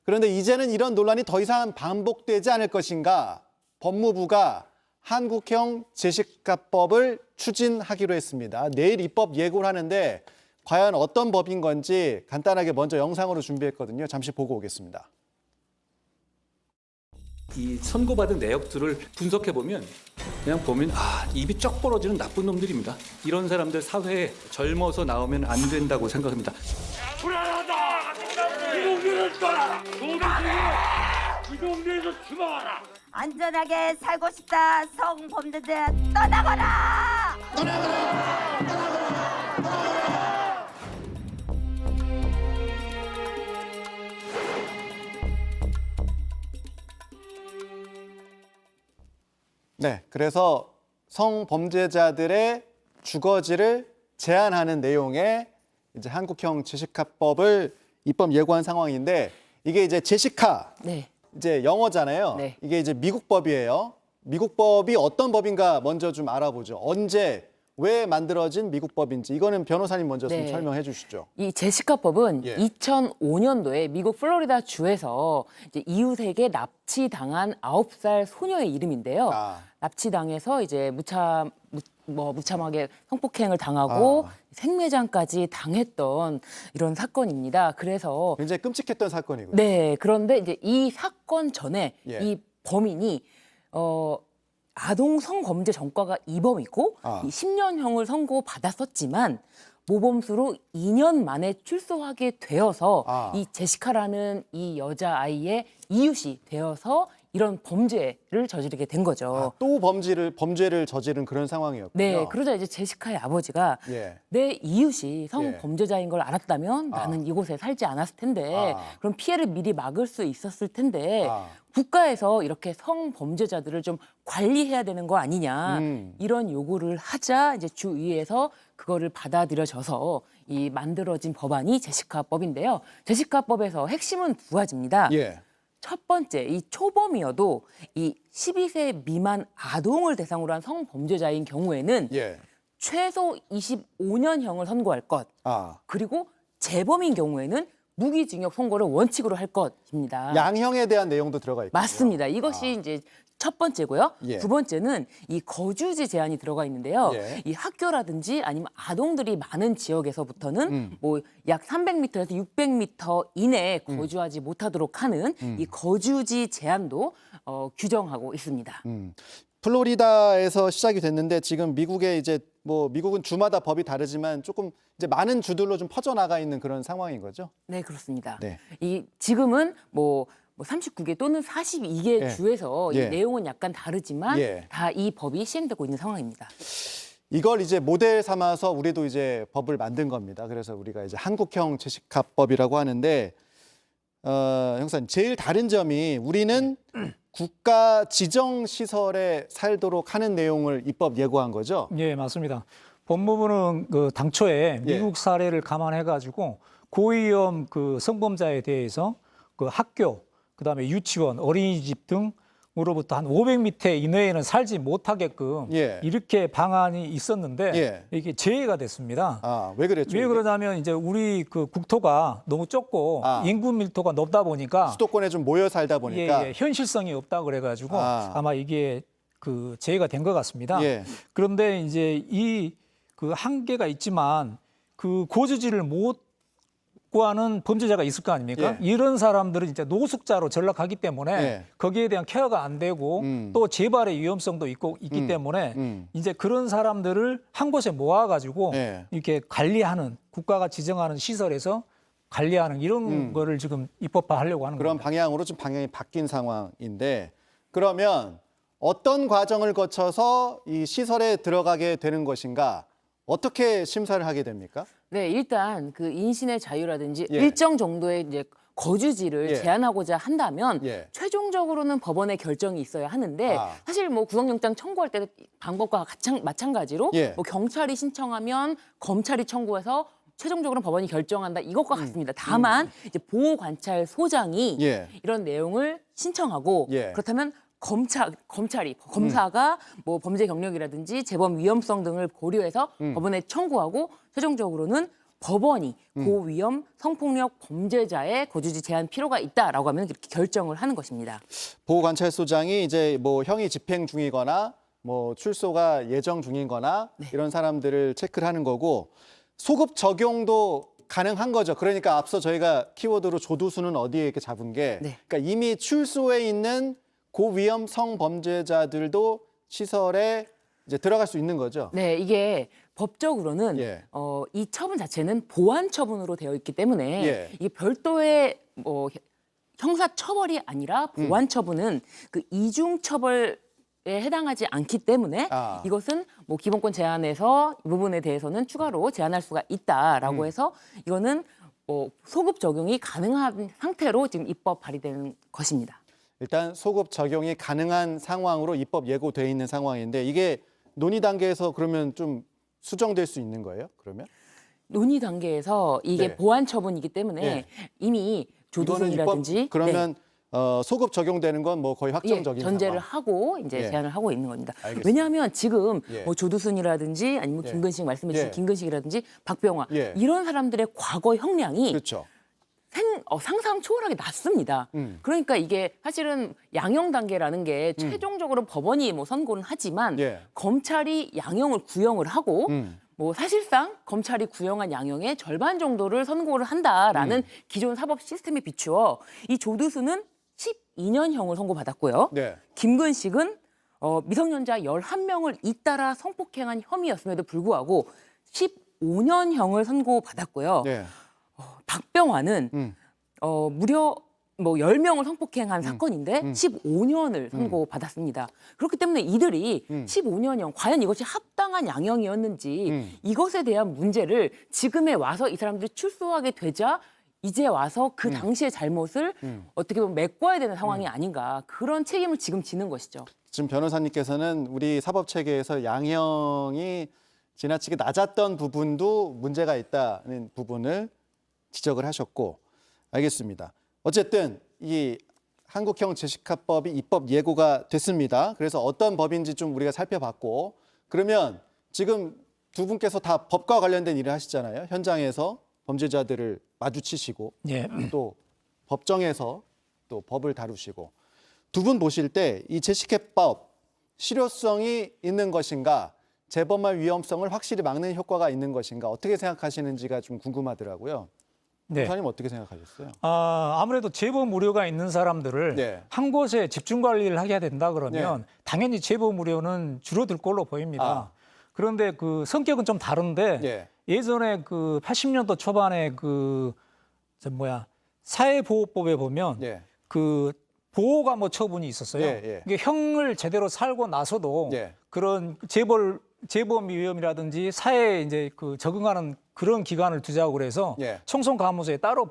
그런데 이제는 이런 논란이 더 이상 반복되지 않을 것인가. 법무부가 한국형 제시카법을 추진하기로 했습니다. 내일 입법 예고를 하는데 과연 어떤 법인 건지 간단하게 먼저 영상으로 준비했거든요. 잠시 보고 오겠습니다. 이 선고받은 내역들을 분석해보면 그냥 보면 입이 쩍 벌어지는 나쁜 놈들입니다. 이런 사람들 사회에 젊어서 나오면 안 된다고 생각합니다. 불안하다! 이동민을 떠나라! 이 동네에서 죽어라! 안전하게 살고 싶다. 성범죄자 떠나거라! 네, 그래서 성범죄자들의 주거지를 제한하는 내용의 이제 한국형 제시카법을 입법 예고한 상황인데 이게 이제 제시카 이제 영어잖아요. 이게 이제 미국 법이에요. 미국 법이 어떤 법인가 먼저 좀 알아보죠. 언제 왜 만들어진 미국 법인지 이거는 변호사님 먼저 좀 설명해 주시죠. 이 제시카법은 2005년도에 미국 플로리다 주에서 이제 이웃에게 납치당한 9살 소녀의 이름인데요. 납치당해서 이제 무참하게 성폭행을 당하고 생매장까지 당했던 이런 사건입니다. 그래서 굉장히 끔찍했던 사건이고요. 네, 그런데 이제 이 사건 전에 이 범인이 아동 성범죄 전과가 이범이고 이 10년형을 선고받았었지만 모범수로 2년 만에 출소하게 되어서 이 제시카라는 이 여자아이의 이웃이 되어서 이런 범죄를 저지르게 된 거죠. 또 범죄를 저지른 그런 상황이었군요. 네, 그러자 이제 제시카의 아버지가 내 이웃이 성범죄자인 걸 알았다면 나는 이곳에 살지 않았을 텐데 그럼 피해를 미리 막을 수 있었을 텐데 국가에서 이렇게 성범죄자들을 좀 관리해야 되는 거 아니냐 이런 요구를 하자 이제 주위에서 그거를 받아들여져서 이 만들어진 법안이 제시카법인데요. 제시카법에서 핵심은 두 가지입니다. 첫 번째, 이 초범이어도 이 12세 미만 아동을 대상으로 한 성범죄자인 경우에는 최소 25년형을 선고할 것. 그리고 재범인 경우에는 무기징역 선고를 원칙으로 할 것입니다. 양형에 대한 내용도 들어가 있고요. 맞습니다. 이것이 이제 첫 번째고요. 두 번째는 이 거주지 제한이 들어가 있는데요. 이 학교라든지 아니면 아동들이 많은 지역에서부터는 뭐 약 300m에서 600m 이내에 거주하지 못하도록 하는 이 거주지 제한도 규정하고 있습니다. 플로리다에서 시작이 됐는데 지금 미국에 이제 뭐 미국은 주마다 법이 다르지만 조금 이제 많은 주들로 좀 퍼져나가 있는 그런 상황인 거죠? 네, 그렇습니다. 이 지금은 뭐 39개 또는 42개 주에서 이 내용은 약간 다르지만 다 이 법이 시행되고 있는 상황입니다. 이걸 이제 모델 삼아서 우리도 이제 법을 만든 겁니다. 그래서 우리가 이제 한국형 제시카법이라고 하는데, 형사님, 제일 다른 점이 우리는 국가 지정 시설에 살도록 하는 내용을 입법 예고한 거죠? 예, 맞습니다. 법무부는 그 당초에 미국 사례를 감안해 가지고 고위험 그 성범자에 대해서 그 학교, 그다음에 유치원, 어린이집 등으로부터 한 500m 이내에는 살지 못하게끔 이렇게 방안이 있었는데 이게 제외가 됐습니다. 아, 왜 그랬죠? 왜 그러냐면 이제 우리 그 국토가 너무 좁고 인구 밀도가 높다 보니까 수도권에 좀 모여 살다 보니까 현실성이 없다 그래 가지고 아마 이게 그 제외가 된 것 같습니다. 그런데 이제 이 그 한계가 있지만 그 고지지를 못 구하는 범죄자가 있을 거 아닙니까? 이런 사람들은 이제 노숙자로 전락하기 때문에 거기에 대한 케어가 안 되고 또 재발의 위험성도 있기 때문에 이제 그런 사람들을 한 곳에 모아가지고 이렇게 관리하는, 국가가 지정하는 시설에서 관리하는 이런 거를 지금 입법화하려고 하는 그런 겁니다. 방향으로 좀 방향이 바뀐 상황인데, 그러면 어떤 과정을 거쳐서 이 시설에 들어가게 되는 것인가? 어떻게 심사를 하게 됩니까? 네, 일단 그 인신의 자유라든지 일정 정도의 이제 거주지를 제한하고자 한다면 최종적으로는 법원의 결정이 있어야 하는데 사실 뭐 구속영장 청구할 때 방법과 마찬가지로 뭐 경찰이 신청하면 검찰이 청구해서 최종적으로 법원이 결정한다 이것과 같습니다. 다만 이제 보호관찰소장이 이런 내용을 신청하고 그렇다면 검사가 뭐 범죄 경력이라든지 재범 위험성 등을 고려해서 법원에 청구하고 최종적으로는 법원이 고위험 성폭력 범죄자의 거주지 제한 필요가 있다라고 하면 그렇게 결정을 하는 것입니다. 보호관찰소장이 이제 뭐 형이 집행 중이거나 뭐 출소가 예정 중이거나 이런 사람들을 체크를 하는 거고, 소급 적용도 가능한 거죠. 그러니까 앞서 저희가 키워드로 조두수는 어디에 이렇게 잡은 게, 그러니까 이미 출소해 있는 고위험 성범죄자들도 시설에 이제 들어갈 수 있는 거죠. 네, 이게 법적으로는 이 처분 자체는 보완 처분으로 되어 있기 때문에 이게 별도의 뭐 형사 처벌이 아니라 보완 처분은 그 이중 처벌에 해당하지 않기 때문에 이것은 뭐 기본권 제한에서 이 부분에 대해서는 추가로 제한할 수가 있다라고 해서 이거는 소급 적용이 가능한 상태로 지금 입법 발의되는 것입니다. 일단 소급 적용이 가능한 상황으로 입법 예고돼 있는 상황인데, 이게 논의 단계에서 그러면 좀 수정될 수 있는 거예요? 그러면 논의 단계에서 이게 보완 처분이기 때문에 이미 조두순이라든지 그러면 소급 적용되는 건 뭐 거의 확정적인 전제를 상황. 하고 이제 제한을 하고 있는 겁니다. 알겠습니다. 왜냐하면 지금 뭐 조두순이라든지 아니면 김근식 말씀해 주신 김근식이라든지 박병화 이런 사람들의 과거 형량이 상상 초월하게 낮습니다. 그러니까 이게 사실은 양형 단계라는 게 최종적으로 법원이 뭐 선고는 하지만 검찰이 양형을 구형을 하고 뭐 사실상 검찰이 구형한 양형의 절반 정도를 선고를 한다라는 기존 사법 시스템에 비추어 이 조두수는 12년형을 선고받았고요. 김근식은 미성년자 11명을 잇따라 성폭행한 혐의였음에도 불구하고 15년형을 선고받았고요. 박병화는 무려 뭐 10명을 성폭행한 사건인데 15년을 선고받았습니다. 그렇기 때문에 이들이 15년형, 과연 이것이 합당한 양형이었는지 이것에 대한 문제를 지금에 와서 이 사람들이 출소하게 되자 이제 와서 그 당시의 잘못을 어떻게 보면 메꿔야 되는 상황이 아닌가, 그런 책임을 지금 지는 것이죠. 지금 변호사님께서는 우리 사법체계에서 양형이 지나치게 낮았던 부분도 문제가 있다는 부분을 지적을 하셨고, 알겠습니다. 어쨌든 이 한국형 제시카법이 입법 예고가 됐습니다. 그래서 어떤 법인지 좀 우리가 살펴봤고, 그러면 지금 두 분께서 다 법과 관련된 일을 하시잖아요. 현장에서 범죄자들을 마주치시고 또 법정에서 또 법을 다루시고, 두 분 보실 때 이 제시카법 실효성이 있는 것인가, 재범할 위험성을 확실히 막는 효과가 있는 것인가, 어떻게 생각하시는지가 좀 궁금하더라고요. 변호사님 어떻게 생각하셨어요? 아무래도 재범 우려가 있는 사람들을 한 곳에 집중 관리를 하게 된다 그러면 당연히 재범 우려는 줄어들 걸로 보입니다. 그런데 그 성격은 좀 다른데 예전에 그 80년도 초반에 그 사회보호법에 보면 그 보호감호 처분이 있었어요. 이게 형을 제대로 살고 나서도 그런 재벌 재범 위험이라든지 사회에 이제 그 적응하는 그런 기간을 두자고 그래서 청송감호소에 따로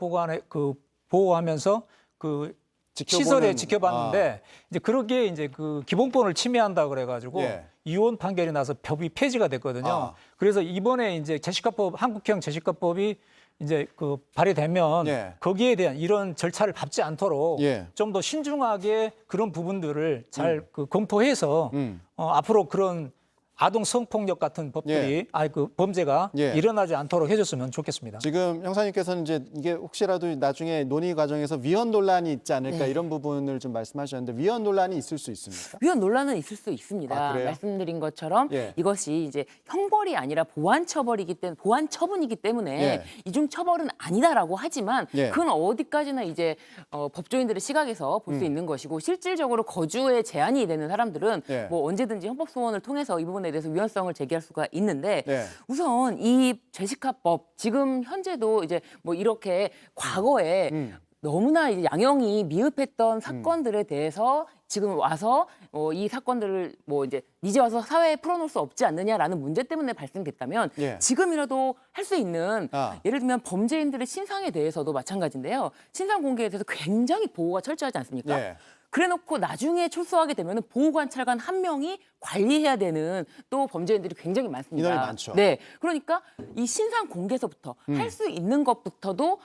보호하면서 그 시설에 지켜봤는데 이제 그러기에 이제 그 기본권을 침해한다 그래가지고 이혼 판결이 나서 법이 폐지가 됐거든요. 그래서 이번에 이제 제시카법 한국형 제시카법이 이제 그 발의되면 거기에 대한 이런 절차를 밟지 않도록 좀 더 신중하게 그런 부분들을 잘 그 검토해서 앞으로 그런 아동 성폭력 같은 법들이 그 범죄가 일어나지 않도록 해줬으면 좋겠습니다. 지금 형사님께서는 이제 이게 혹시라도 나중에 논의 과정에서 위헌 논란이 있지 않을까 이런 부분을 좀 말씀하셨는데 위헌 논란이 있을 수 있습니까? 위헌 논란은 있을 수 있습니다. 말씀드린 것처럼 이것이 이제 형벌이 아니라 보완 처벌이기 때문에 보완 처분이기 때문에 이중 처벌은 아니다라고 하지만 그건 어디까지나 이제 법조인들의 시각에서 볼 수 있는 것이고 실질적으로 거주에 제한이 되는 사람들은 뭐 언제든지 헌법 소원을 통해서 이 부분에 대해서 위헌성을 제기할 수가 있는데 우선 이 제시카법 지금 현재도 이제 뭐 이렇게 과거에 너무나 이제 양형이 미흡했던 사건들에 대해서 지금 와서 이 사건들을 뭐 이제 와서 사회에 풀어놓을 수 없지 않느냐라는 문제 때문에 발생됐다면 지금이라도 할 수 있는 예를 들면 범죄인들의 신상에 대해서도 마찬가지인데요. 신상 공개에 대해서 굉장히 보호가 철저하지 않습니까? 그래놓고 나중에 출소하게 되면 보호관찰관 한 명이 관리해야 되는 또 범죄인들이 굉장히 많습니다. 인원이 많죠. 네, 그러니까 이 신상 공개서부터 할 수 있는 것부터도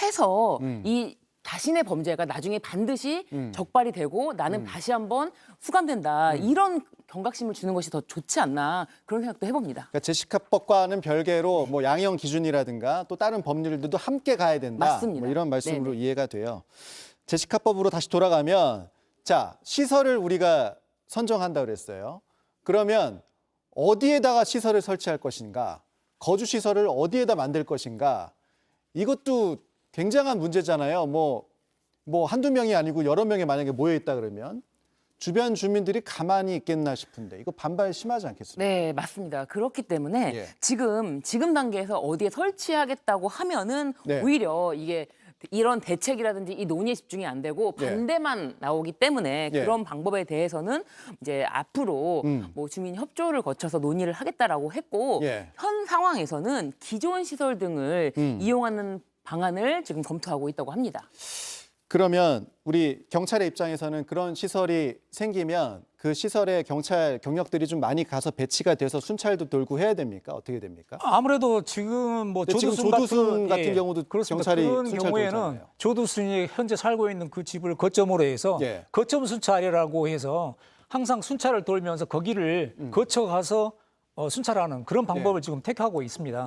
해서 이 자신의 범죄가 나중에 반드시 적발이 되고 나는 다시 한번 수감된다. 이런 경각심을 주는 것이 더 좋지 않나 그런 생각도 해봅니다. 그러니까 제시카법과는 별개로 뭐 양형 기준이라든가 또 다른 법률들도 함께 가야 된다. 맞습니다. 뭐 이런 말씀으로 이해가 돼요. 제시카법으로 다시 돌아가면 자 시설을 우리가 선정한다 그랬어요. 그러면 어디에다가 시설을 설치할 것인가? 거주 시설을 어디에다 만들 것인가? 이것도 굉장한 문제잖아요. 뭐 한두 명이 아니고 여러 명이 만약에 모여 있다 그러면 주변 주민들이 가만히 있겠나 싶은데 이거 반발 심하지 않겠습니까? 네, 맞습니다. 그렇기 때문에 지금 단계에서 어디에 설치하겠다고 하면은 오히려 이게 이런 대책이라든지 이 논의에 집중이 안 되고 반대만 나오기 때문에 그런 방법에 대해서는 이제 앞으로 뭐 주민 협조를 거쳐서 논의를 하겠다라고 했고 현 상황에서는 기존 시설 등을 이용하는 방안을 지금 검토하고 있다고 합니다. 그러면 우리 경찰의 입장에서는 그런 시설이 생기면 그 시설에 경찰 경력들이 좀 많이 가서 배치가 돼서 순찰도 돌고 해야 됩니까? 어떻게 됩니까? 아무래도 지금 뭐 조두순 같은 경우도 경찰이 그런 순찰 경우에는 돌잖아요. 조두순이 현재 살고 있는 그 집을 거점으로 해서 거점 순찰이라고 해서 항상 순찰을 돌면서 거기를 거쳐가서 순찰하는 그런 방법을 지금 택하고 있습니다.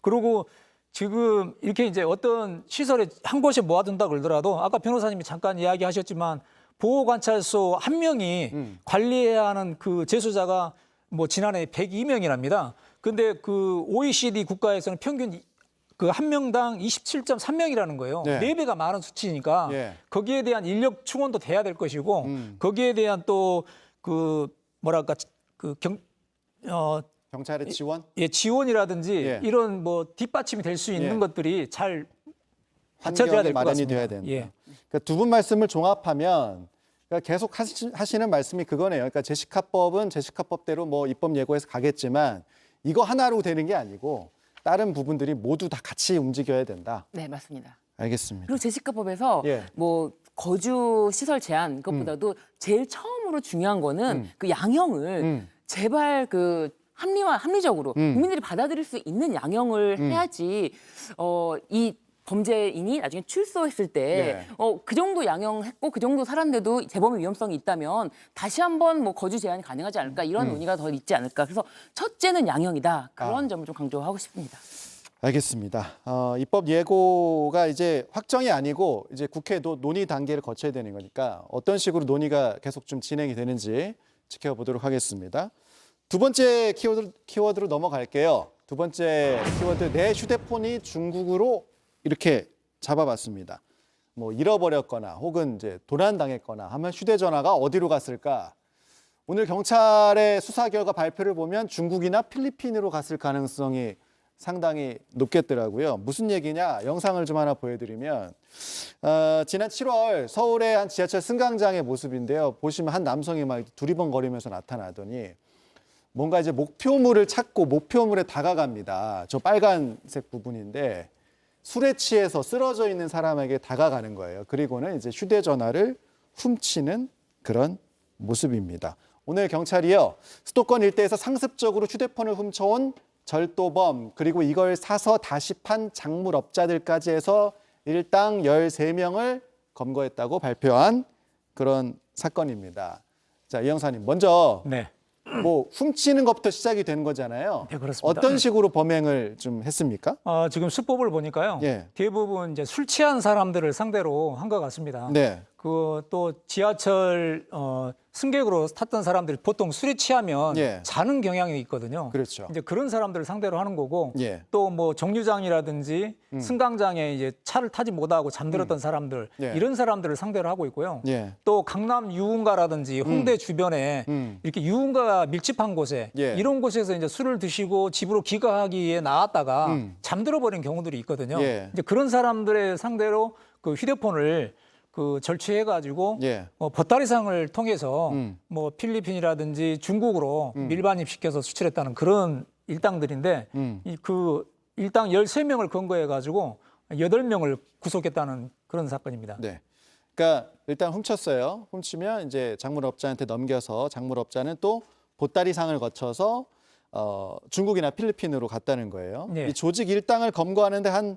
그리고 지금 이렇게 이제 어떤 시설에 한 곳에 모아둔다 그러더라도 아까 변호사님이 잠깐 이야기하셨지만 보호관찰소 한 명이 관리해야 하는 그 재소자가 뭐 지난해 102명이랍니다. 근데 그 OECD 국가에서는 평균 그 한 명당 27.3명이라는 거예요. 4배가 많은 수치니까 거기에 대한 인력 충원도 돼야 될 것이고 거기에 대한 또 그 뭐랄까 그 경찰의 지원? 지원이라든지 이런 뭐 뒷받침이 될 수 있는 것들이 잘 받쳐져야 될 것 같습니다. 돼야 된다. 그러니까 두 분 말씀을 종합하면 그러니까 계속 하시는 말씀이 그거네요. 그러니까 제시카법은 제시카법대로 뭐 입법 예고해서 가겠지만 이거 하나로 되는 게 아니고 다른 부분들이 모두 다 같이 움직여야 된다. 네, 맞습니다. 알겠습니다. 그리고 제시카법에서 뭐 거주 시설 제한 그것보다도 제일 처음으로 중요한 거는 그 양형을 제발 그 합리적으로 국민들이 받아들일 수 있는 양형을 해야지 이 범죄인이 나중에 출소했을 때 그 정도 양형했고 그 정도 살았는데도 재범의 위험성이 있다면 다시 한번 뭐 거주 제한이 가능하지 않을까 이런 논의가 더 있지 않을까. 그래서 첫째는 양형이다. 그런 점을 좀 강조하고 싶습니다. 알겠습니다. 입법 예고가 이제 확정이 아니고 이제 국회도 논의 단계를 거쳐야 되는 거니까 어떤 식으로 논의가 계속 좀 진행이 되는지 지켜보도록 하겠습니다. 두 번째 키워드로 넘어갈게요. 두 번째 키워드, 내 휴대폰이 중국으로 이렇게 잡아봤습니다. 뭐 잃어버렸거나 혹은 이제 도난당했거나 하면 휴대전화가 어디로 갔을까? 오늘 경찰의 수사 결과 발표를 보면 중국이나 필리핀으로 갔을 가능성이 상당히 높겠더라고요. 무슨 얘기냐? 영상을 좀 하나 보여드리면 지난 7월 서울의 한 지하철 승강장의 모습인데요. 보시면 한 남성이 막 두리번거리면서 나타나더니 뭔가 이제 목표물을 찾고 목표물에 다가갑니다. 저 빨간색 부분인데 술에 취해서 쓰러져 있는 사람에게 다가가는 거예요. 그리고는 이제 휴대전화를 훔치는 그런 모습입니다. 오늘 경찰이요, 수도권 일대에서 상습적으로 휴대폰을 훔쳐온 절도범, 그리고 이걸 사서 다시 판 작물업자들까지 해서 일당 13명을 검거했다고 발표한 그런 사건입니다. 자, 이 형사님, 먼저 네. 뭐 훔치는 것부터 시작이 되는 거잖아요. 네, 그렇습니다. 어떤 식으로 범행을 좀 했습니까? 지금 수법을 보니까요. 예. 대부분 이제 술 취한 사람들을 상대로 한 것 같습니다. 네. 그 또 지하철 승객으로 탔던 사람들이 보통 술에 취하면 예. 자는 경향이 있거든요. 그렇죠. 이제 그런 사람들을 상대로 하는 거고 예. 또 뭐 정류장이라든지 승강장에 이제 차를 타지 못하고 잠들었던 사람들 예. 이런 사람들을 상대로 하고 있고요. 예. 또 강남 유흥가라든지 홍대 주변에 이렇게 유흥가가 밀집한 곳에 예. 이런 곳에서 이제 술을 드시고 집으로 귀가하기에 나왔다가 잠들어 버린 경우들이 있거든요. 예. 이제 그런 사람들의 상대로 그 휴대폰을 그 절취해가지고 예. 보따리상을 통해서 뭐 필리핀이라든지 중국으로 밀반입시켜서 수출했다는 그런 일당들인데 그 일당 13명을 검거해가지고 8명을 구속했다는 그런 사건입니다. 네. 그러니까 일단 훔쳤어요. 훔치면 이제 작물업자한테 넘겨서 작물업자는 또 보따리상을 거쳐서 중국이나 필리핀으로 갔다는 거예요. 네. 이 조직 일당을 검거하는데 한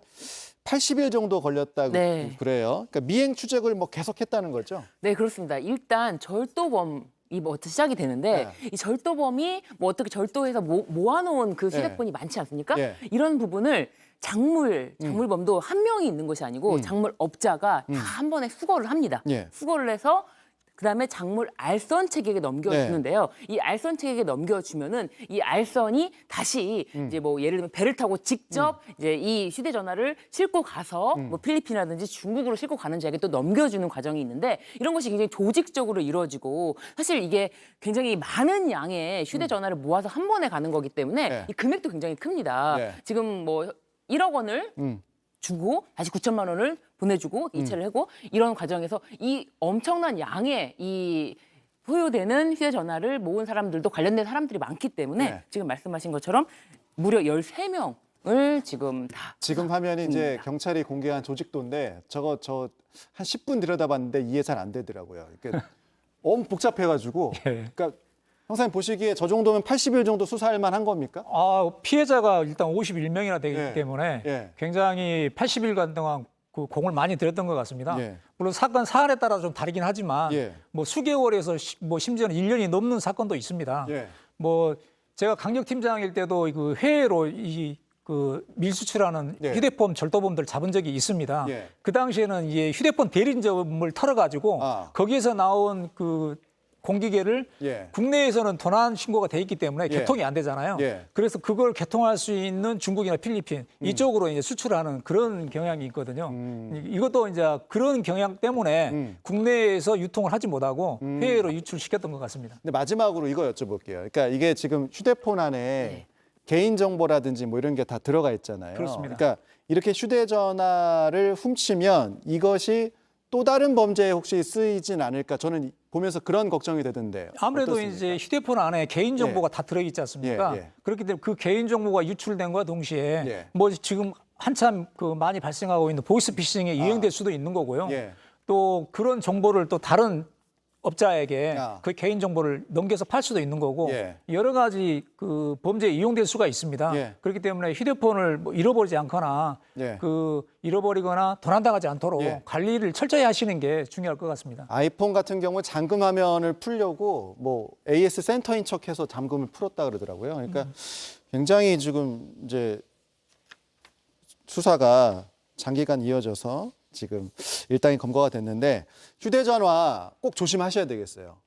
80일 정도 걸렸다고 네. 그래요. 그러니까 미행 추적을 뭐 계속했다는 거죠. 네, 그렇습니다. 일단 절도범이 뭐부터 시작이 되는데 이 절도범이 뭐 어떻게 절도해서 모아놓은 그 휴대폰이 많지 않습니까? 이런 부분을 작물범도 한 명이 있는 것이 아니고 작물업자가 다 한 번에 수거를 합니다. 수거를 해서 그다음에 작물 알선 체계에 넘겨주는데요. 이 알선 체계에 넘겨주면은 이 알선이 다시 이제 뭐 예를 들면 배를 타고 직접 이제 이 휴대전화를 싣고 가서 뭐 필리핀이라든지 중국으로 싣고 가는 자에게 또 넘겨주는 과정이 있는데 이런 것이 굉장히 조직적으로 이루어지고 사실 이게 굉장히 많은 양의 휴대전화를 모아서 한 번에 가는 거기 때문에 이 금액도 굉장히 큽니다. 지금 뭐 1억 원을 주고 다시 9천만 원을 보내주고 이체를 하고 이런 과정에서 이 엄청난 양의 이 소요되는 휴대전화를 모은 사람들도 관련된 사람들이 많기 때문에 지금 말씀하신 것처럼 무려 13명을 지금 화면이 이제 경찰이 공개한 조직도인데 저 한 10분 들여다봤는데 이해 잘 안 되더라고요. 그러니까 너무 복잡해가지고 그러니까 형사님 보시기에 저 정도면 80일 정도 수사할 만한 겁니까? 피해자가 일단 51명이나 되기 때문에 굉장히 80일간 동안 그 공을 많이 들였던 것 같습니다. 물론 사건 사안에 따라 좀 다르긴 하지만 뭐 수개월에서 뭐 심지어는 1년이 넘는 사건도 있습니다. 뭐 제가 강력팀장일 때도 그 해외로 그 밀수출하는 휴대폰 절도범들 잡은 적이 있습니다. 그 당시에는 이제 휴대폰 대리점을 털어가지고 거기에서 나온 그 공기계를 국내에서는 도난 신고가 돼 있기 때문에 개통이 안 되잖아요. 그래서 그걸 개통할 수 있는 중국이나 필리핀 이쪽으로 이제 수출하는 그런 경향이 있거든요. 이것도 이제 그런 경향 때문에 국내에서 유통을 하지 못하고 해외로 유출시켰던 것 같습니다. 근데 마지막으로 이거 여쭤볼게요. 그러니까 이게 지금 휴대폰 안에 개인 정보라든지 뭐 이런 게 다 들어가 있잖아요. 그렇습니다. 그러니까 이렇게 휴대전화를 훔치면 이것이 또 다른 범죄에 혹시 쓰이진 않을까? 저는 보면서 그런 걱정이 되던데. 아무래도 어떻습니까? 이제 휴대폰 안에 개인 정보가 다 들어있지 않습니까? 그렇기 때문에 그 개인 정보가 유출된과 동시에 뭐 지금 한참 그 많이 발생하고 있는 보이스피싱에 이용될 수도 있는 거고요. 또 그런 정보를 또 다른 업자에게 그 개인 정보를 넘겨서 팔 수도 있는 거고 여러 가지 그 범죄에 이용될 수가 있습니다. 그렇기 때문에 휴대폰을 뭐 잃어버리지 않거나 그 잃어버리거나 도난당하지 않도록 관리를 철저히 하시는 게 중요할 것 같습니다. 아이폰 같은 경우 잠금 화면을 풀려고 뭐 AS 센터인 척해서 잠금을 풀었다 그러더라고요. 그러니까 굉장히 지금 이제 수사가 장기간 이어져서 지금 일당이 검거가 됐는데 휴대전화 꼭 조심하셔야 되겠어요.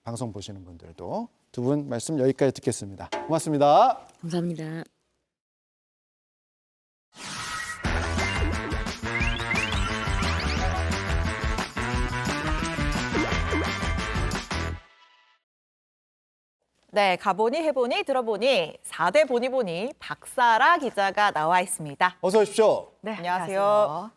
방송 보시는 분들도. 두 분 말씀 여기까지 듣겠습니다. 고맙습니다. 감사합니다. 네, 가보니 해보니 들어보니 4대 보니 박사라 기자가 나와 있습니다. 어서 오십시오. 네, 안녕하세요.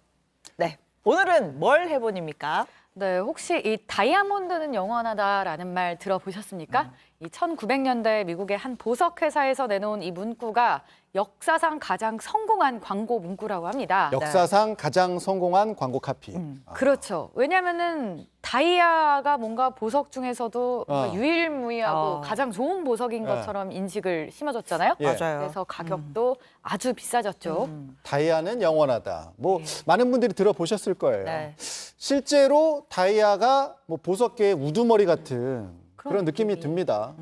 네, 오늘은 뭘 해보니입니까? 네, 혹시 이 다이아몬드는 영원하다라는 말 들어보셨습니까? 이 1900년대 미국의 한 보석 회사에서 내놓은 이 문구가 역사상 가장 성공한 광고 문구라고 합니다. 역사상 가장 성공한 광고 카피. 그렇죠. 왜냐하면은 다이아가 뭔가 보석 중에서도 뭔가 유일무이하고 가장 좋은 보석인 것처럼 인식을 심어줬잖아요. 예. 맞아요. 그래서 가격도 아주 비싸졌죠. 다이아는 영원하다. 뭐 많은 분들이 들어보셨을 거예요. 네. 실제로 다이아가 뭐 보석계의 우두머리 같은 그런 느낌이 듭니다.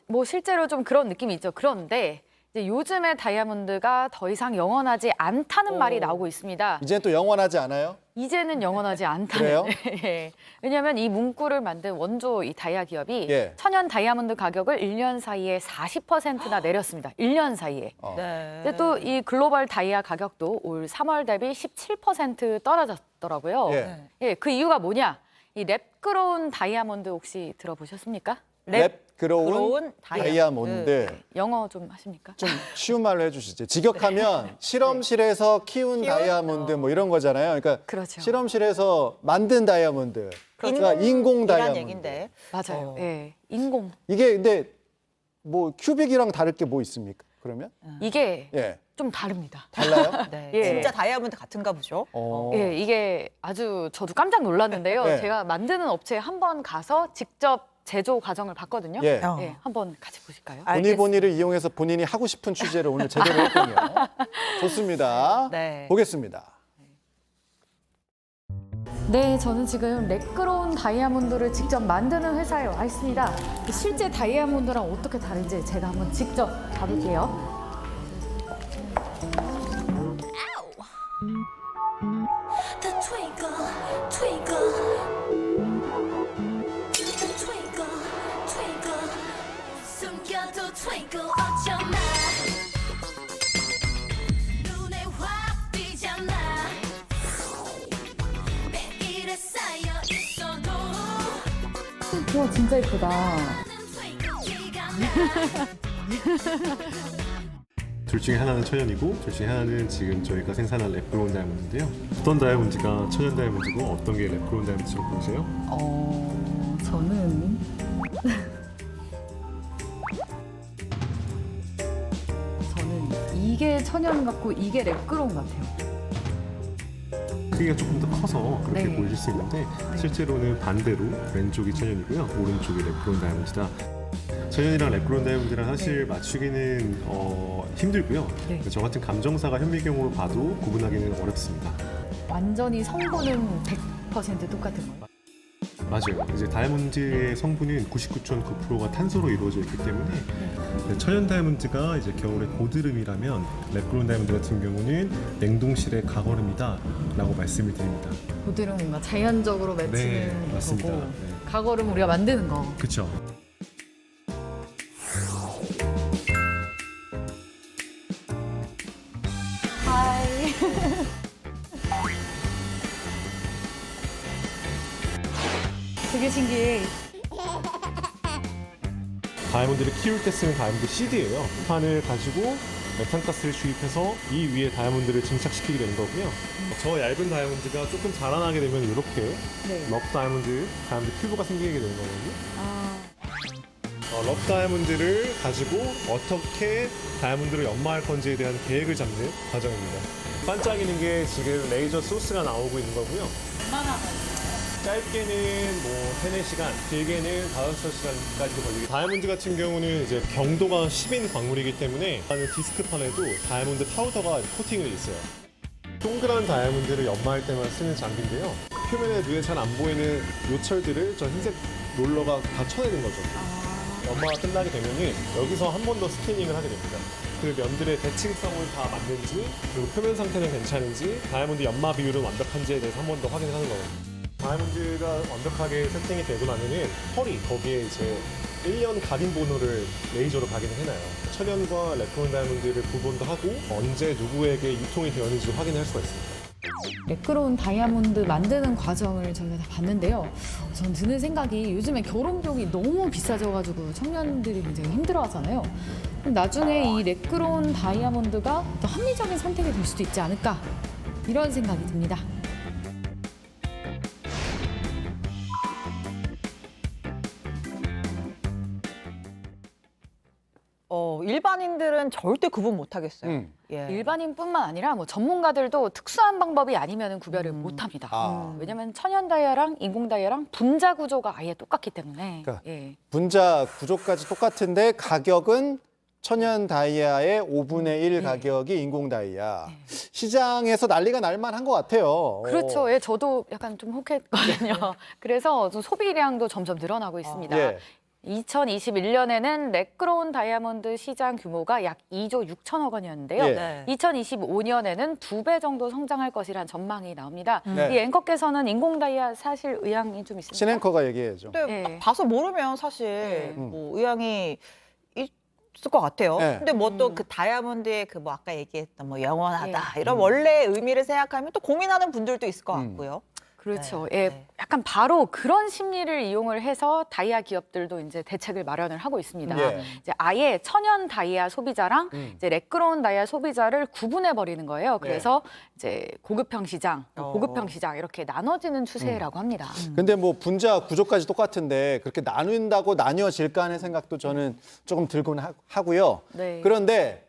뭐 실제로 좀 그런 느낌이 있죠. 그런데 이제 요즘에 다이아몬드가 더 이상 영원하지 않다는 말이 나오고 있습니다. 이제는 또 영원하지 않아요? 이제는 영원하지 않다는. 그래요? 예. 왜냐하면 이 문구를 만든 원조 이 다이아 기업이 예. 천연 다이아몬드 가격을 1년 사이에 40%나 내렸습니다. 1년 사이에. 네. 근데 또 이 글로벌 다이아 가격도 올 3월 대비 17% 떨어졌더라고요. 예. 예, 그 이유가 뭐냐? 이 랩그로운 다이아몬드 혹시 들어보셨습니까? 랩그로운 다이아몬드. 네. 영어 좀 하십니까? 좀 쉬운 말로 해주시죠. 직역하면 실험실에서 키운 다이아몬드 뭐 이런 거잖아요. 그러니까 그렇죠. 실험실에서 만든 다이아몬드. 그러니까 인공 다이아몬드. 얘긴데. 맞아요. 예, 인공. 이게 근데 뭐 큐빅이랑 다를 게 뭐 있습니까? 그러면? 이게 예. 좀 다릅니다. 달라요? 네. 예. 진짜 다이아몬드 같은가 보죠. 예, 이게 아주 저도 깜짝 놀랐는데요. 네. 제가 만드는 업체에 한번 가서 직접 제조 과정을 봤거든요. 예. 한번 같이 보실까요? 보니보니를 이용해서 본인이 하고 싶은 취재를 오늘 제대로 했군요. 좋습니다. 네. 보겠습니다. 네, 저는 지금 랩그로운 다이아몬드를 직접 만드는 회사에 와 있습니다. 실제 다이아몬드랑 어떻게 다른지 제가 한번 직접 봐볼게요. 와, 진짜 예쁘다. 둘 중에 하나는 천연이고 둘 중에 하나는 지금 저희가 생산한 랩그로운 다이아몬드인데요. 어떤 다이아몬드가 천연 다이아몬드고 어떤 게 랩그로운 다이아몬드라고 보세요? 저는 이게 천연 같고 이게 랩그로운 같아요. 크기가 조금 더 커서 그렇게 네. 보이실 수 있는데 실제로는 반대로 왼쪽이 천연이고요. 오른쪽이 랩그로운 다이아몬드다. 천연이랑 랩그로운 다이아몬드랑 사실 맞추기는 힘들고요. 네. 저 같은 감정사가 현미경으로 봐도 구분하기는 어렵습니다. 완전히 성분은 100% 똑같은 거예요. 맞아요. 이제 다이아몬드의 성분은 99.9%가 탄소로 이루어져 있기 때문에 천연 다이아몬드가 이제 겨울에 고드름이라면 랩그로운 다이아몬드 같은 경우는 냉동실의 가거름이다라고 말씀을 드립니다. 고드름 뭔가 자연적으로 맺히는 네, 맞습니다. 거고 네. 가거름 우리가 만드는 거. 그렇죠. 하이. 되게 신기해. 다이아몬드를 키울 때 쓰는 다이아몬드 시드예요. 판을 가지고 메탄가스를 주입해서 이 위에 다이아몬드를 증착시키게 되는 거고요. 저 얇은 다이아몬드가 조금 자라나게 되면 이렇게 러프 다이아몬드 큐브가 생기게 되는 거거든요. 러프 다이아몬드를 가지고 어떻게 다이아몬드를 연마할 건지에 대한 계획을 잡는 과정입니다. 반짝이는 게 지금 레이저 소스가 나오고 있는 거고요. 짧게는 뭐 3-4시간, 길게는 5-6시간까지도 걸리고 다이아몬드 같은 경우는 이제 경도가 10인 광물이기 때문에 디스크판에도 다이아몬드 파우더가 코팅이 있어요. 동그란 다이아몬드를 연마할 때만 쓰는 장비인데요. 표면에 눈에 잘 안 보이는 요철들을 저 흰색 롤러가 다 쳐내는 거죠. 연마가 끝나게 되면은 여기서 한 번 더 스캐닝을 하게 됩니다. 그 면들의 대칭성을 다 맞는지, 그리고 표면 상태는 괜찮은지, 다이아몬드 연마 비율은 완벽한지에 대해서 한 번 더 확인을 하는 거거든요. 다이아몬드가 완벽하게 세팅이 되고 나면은 펄이 거기에 이제 1년 각인 번호를 레이저로 각인을 해놔요. 천연과 랩그로운 다이아몬드를 구분도 하고 언제 누구에게 유통이 되었는지 확인할 수가 있습니다. 랩그로운 다이아몬드 만드는 과정을 저희가 다 봤는데요. 전 드는 생각이 요즘에 결혼 비용이 너무 비싸져가지고 청년들이 굉장히 힘들어하잖아요. 그럼 나중에 이 랩그로운 다이아몬드가 더 합리적인 선택이 될 수도 있지 않을까 이런 생각이 듭니다. 일반인들은 절대 구분 못 하겠어요. 예. 일반인뿐만 아니라 뭐 전문가들도 특수한 방법이 아니면 구별을 못 합니다. 왜냐하면 천연 다이아랑 인공 다이아랑 분자 구조가 아예 똑같기 때문에. 그러니까 예. 분자 구조까지 똑같은데 가격은 천연 다이아의 5분의 1 가격이 인공 다이아. 시장에서 난리가 날만한 것 같아요. 그렇죠. 예, 저도 약간 좀 혹했거든요. 그래서 좀 소비량도 점점 늘어나고 있습니다. 예. 2021년에는 렉그로운 다이아몬드 시장 규모가 약 2조 6천억 원이었는데요. 예. 2025년에는 2배 정도 성장할 것이라는 전망이 나옵니다. 네. 이 앵커께서는 인공 다이아 사실 의향이 좀 있습니까? 신앵커가 얘기해야죠. 근데 예. 딱 봐서 모르면 사실 뭐 의향이 있을 것 같아요. 네. 근데 뭐 또 그 다이아몬드의 그 뭐 아까 얘기했던 뭐 영원하다 예. 이런 원래 의미를 생각하면 또 고민하는 분들도 있을 것 같고요. 그렇죠. 네, 예, 네. 약간 바로 그런 심리를 이용을 해서 다이아 기업들도 이제 대책을 마련을 하고 있습니다. 예. 이제 아예 천연 다이아 소비자랑 이제 렉그로운 다이아 소비자를 구분해 버리는 거예요. 그래서 이제 고급형 시장, 고급형 시장 이렇게 나눠지는 추세라고 합니다. 근데 뭐 분자 구조까지 똑같은데 그렇게 나눈다고 나뉘어질까 하는 생각도 저는 조금 들곤 하고요. 네. 그런데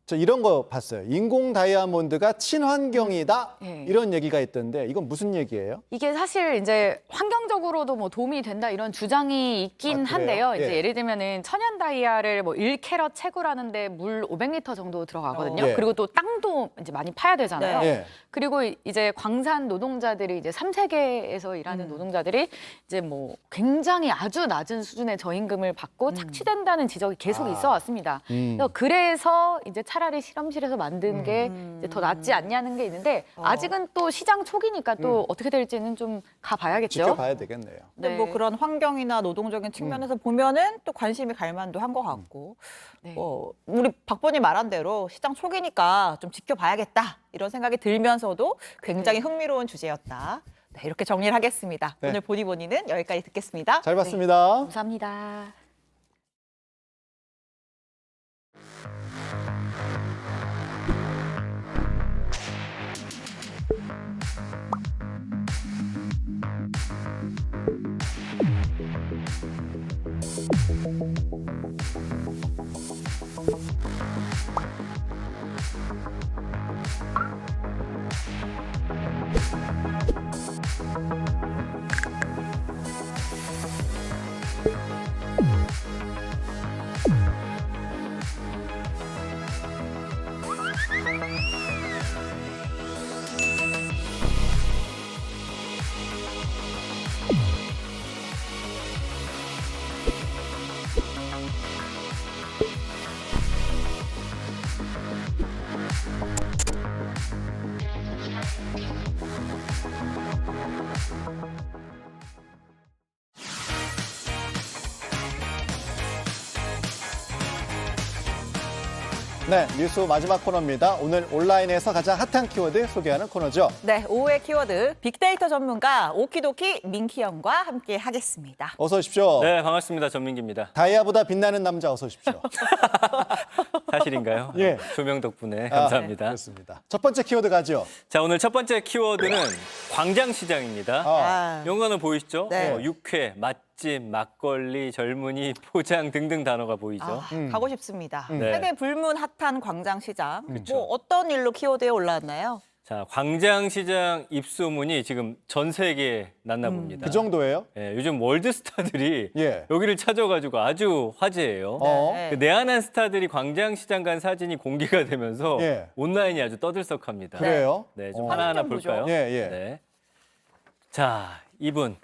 저 이런 거 봤어요. 인공 다이아몬드가 친환경이다 예. 이런 얘기가 있던데 이건 무슨 얘기예요? 이게 사실 이제 환경적으로도 뭐 도움이 된다 이런 주장이 있긴 아, 그래요? 한데요. 이제 예. 예를 들면은 천연 다이아를 뭐 1캐럿 채굴하는데 물 500리터 정도 들어가거든요. 예. 그리고 또 땅도 이제 많이 파야 되잖아요. 예. 그리고 이제 광산 노동자들이 이제 3세계에서 일하는 노동자들이 이제 뭐 굉장히 아주 낮은 수준의 저임금을 받고 착취된다는 지적이 계속 있어 왔습니다. 그래서 이제 차라리 실험실에서 만든 게 이제 더 낫지 않냐는 게 있는데 아직은 또 시장 초기니까 또 어떻게 될지는 좀 가봐야겠죠. 지켜봐야 되겠네요. 근데 네. 뭐 그런 환경이나 노동적인 측면에서 보면은 또 관심이 갈 만도 한 것 같고, 네. 우리 박본이 말한 대로 시장 초기니까 좀 지켜봐야겠다 이런 생각이 들면서도 굉장히 흥미로운 주제였다. 네, 이렇게 정리를 하겠습니다. 네. 오늘 보니보니는 여기까지 듣겠습니다. 잘 봤습니다. 감사합니다. 네, 뉴스 마지막 코너입니다. 오늘 온라인에서 가장 핫한 키워드 소개하는 코너죠. 네, 오후의 키워드 빅데이터 전문가 오키도키 민키 형과 함께 하겠습니다. 어서 오십시오. 네, 반갑습니다. 전민기입니다. 다이아보다 빛나는 남자 어서 오십시오. 사실인가요? 예. 조명 덕분에 감사합니다. 그렇습니다. 첫 번째 키워드 가죠. 자, 오늘 첫 번째 키워드는 광장시장입니다. 연관어 보이시죠? 네. 육회, 맛집, 막걸리, 젊은이, 포장 등등 단어가 보이죠. 가고 싶습니다. 네. 세계 불문 핫한 광장시장. 뭐 어떤 일로 키워드에 올라왔나요? 자, 광장시장 입소문이 지금 전 세계에 났나 봅니다. 그 정도예요? 예, 요즘 월드스타들이 예. 여기를 찾아가지고 아주 화제예요. 네. 그 내한한 스타들이 광장시장 간 사진이 공개가 되면서 예. 온라인이 아주 떠들썩합니다. 그래요? 네, 좀 하나하나 화면 좀 볼까요? 보죠. 예, 예. 네. 자, 이분.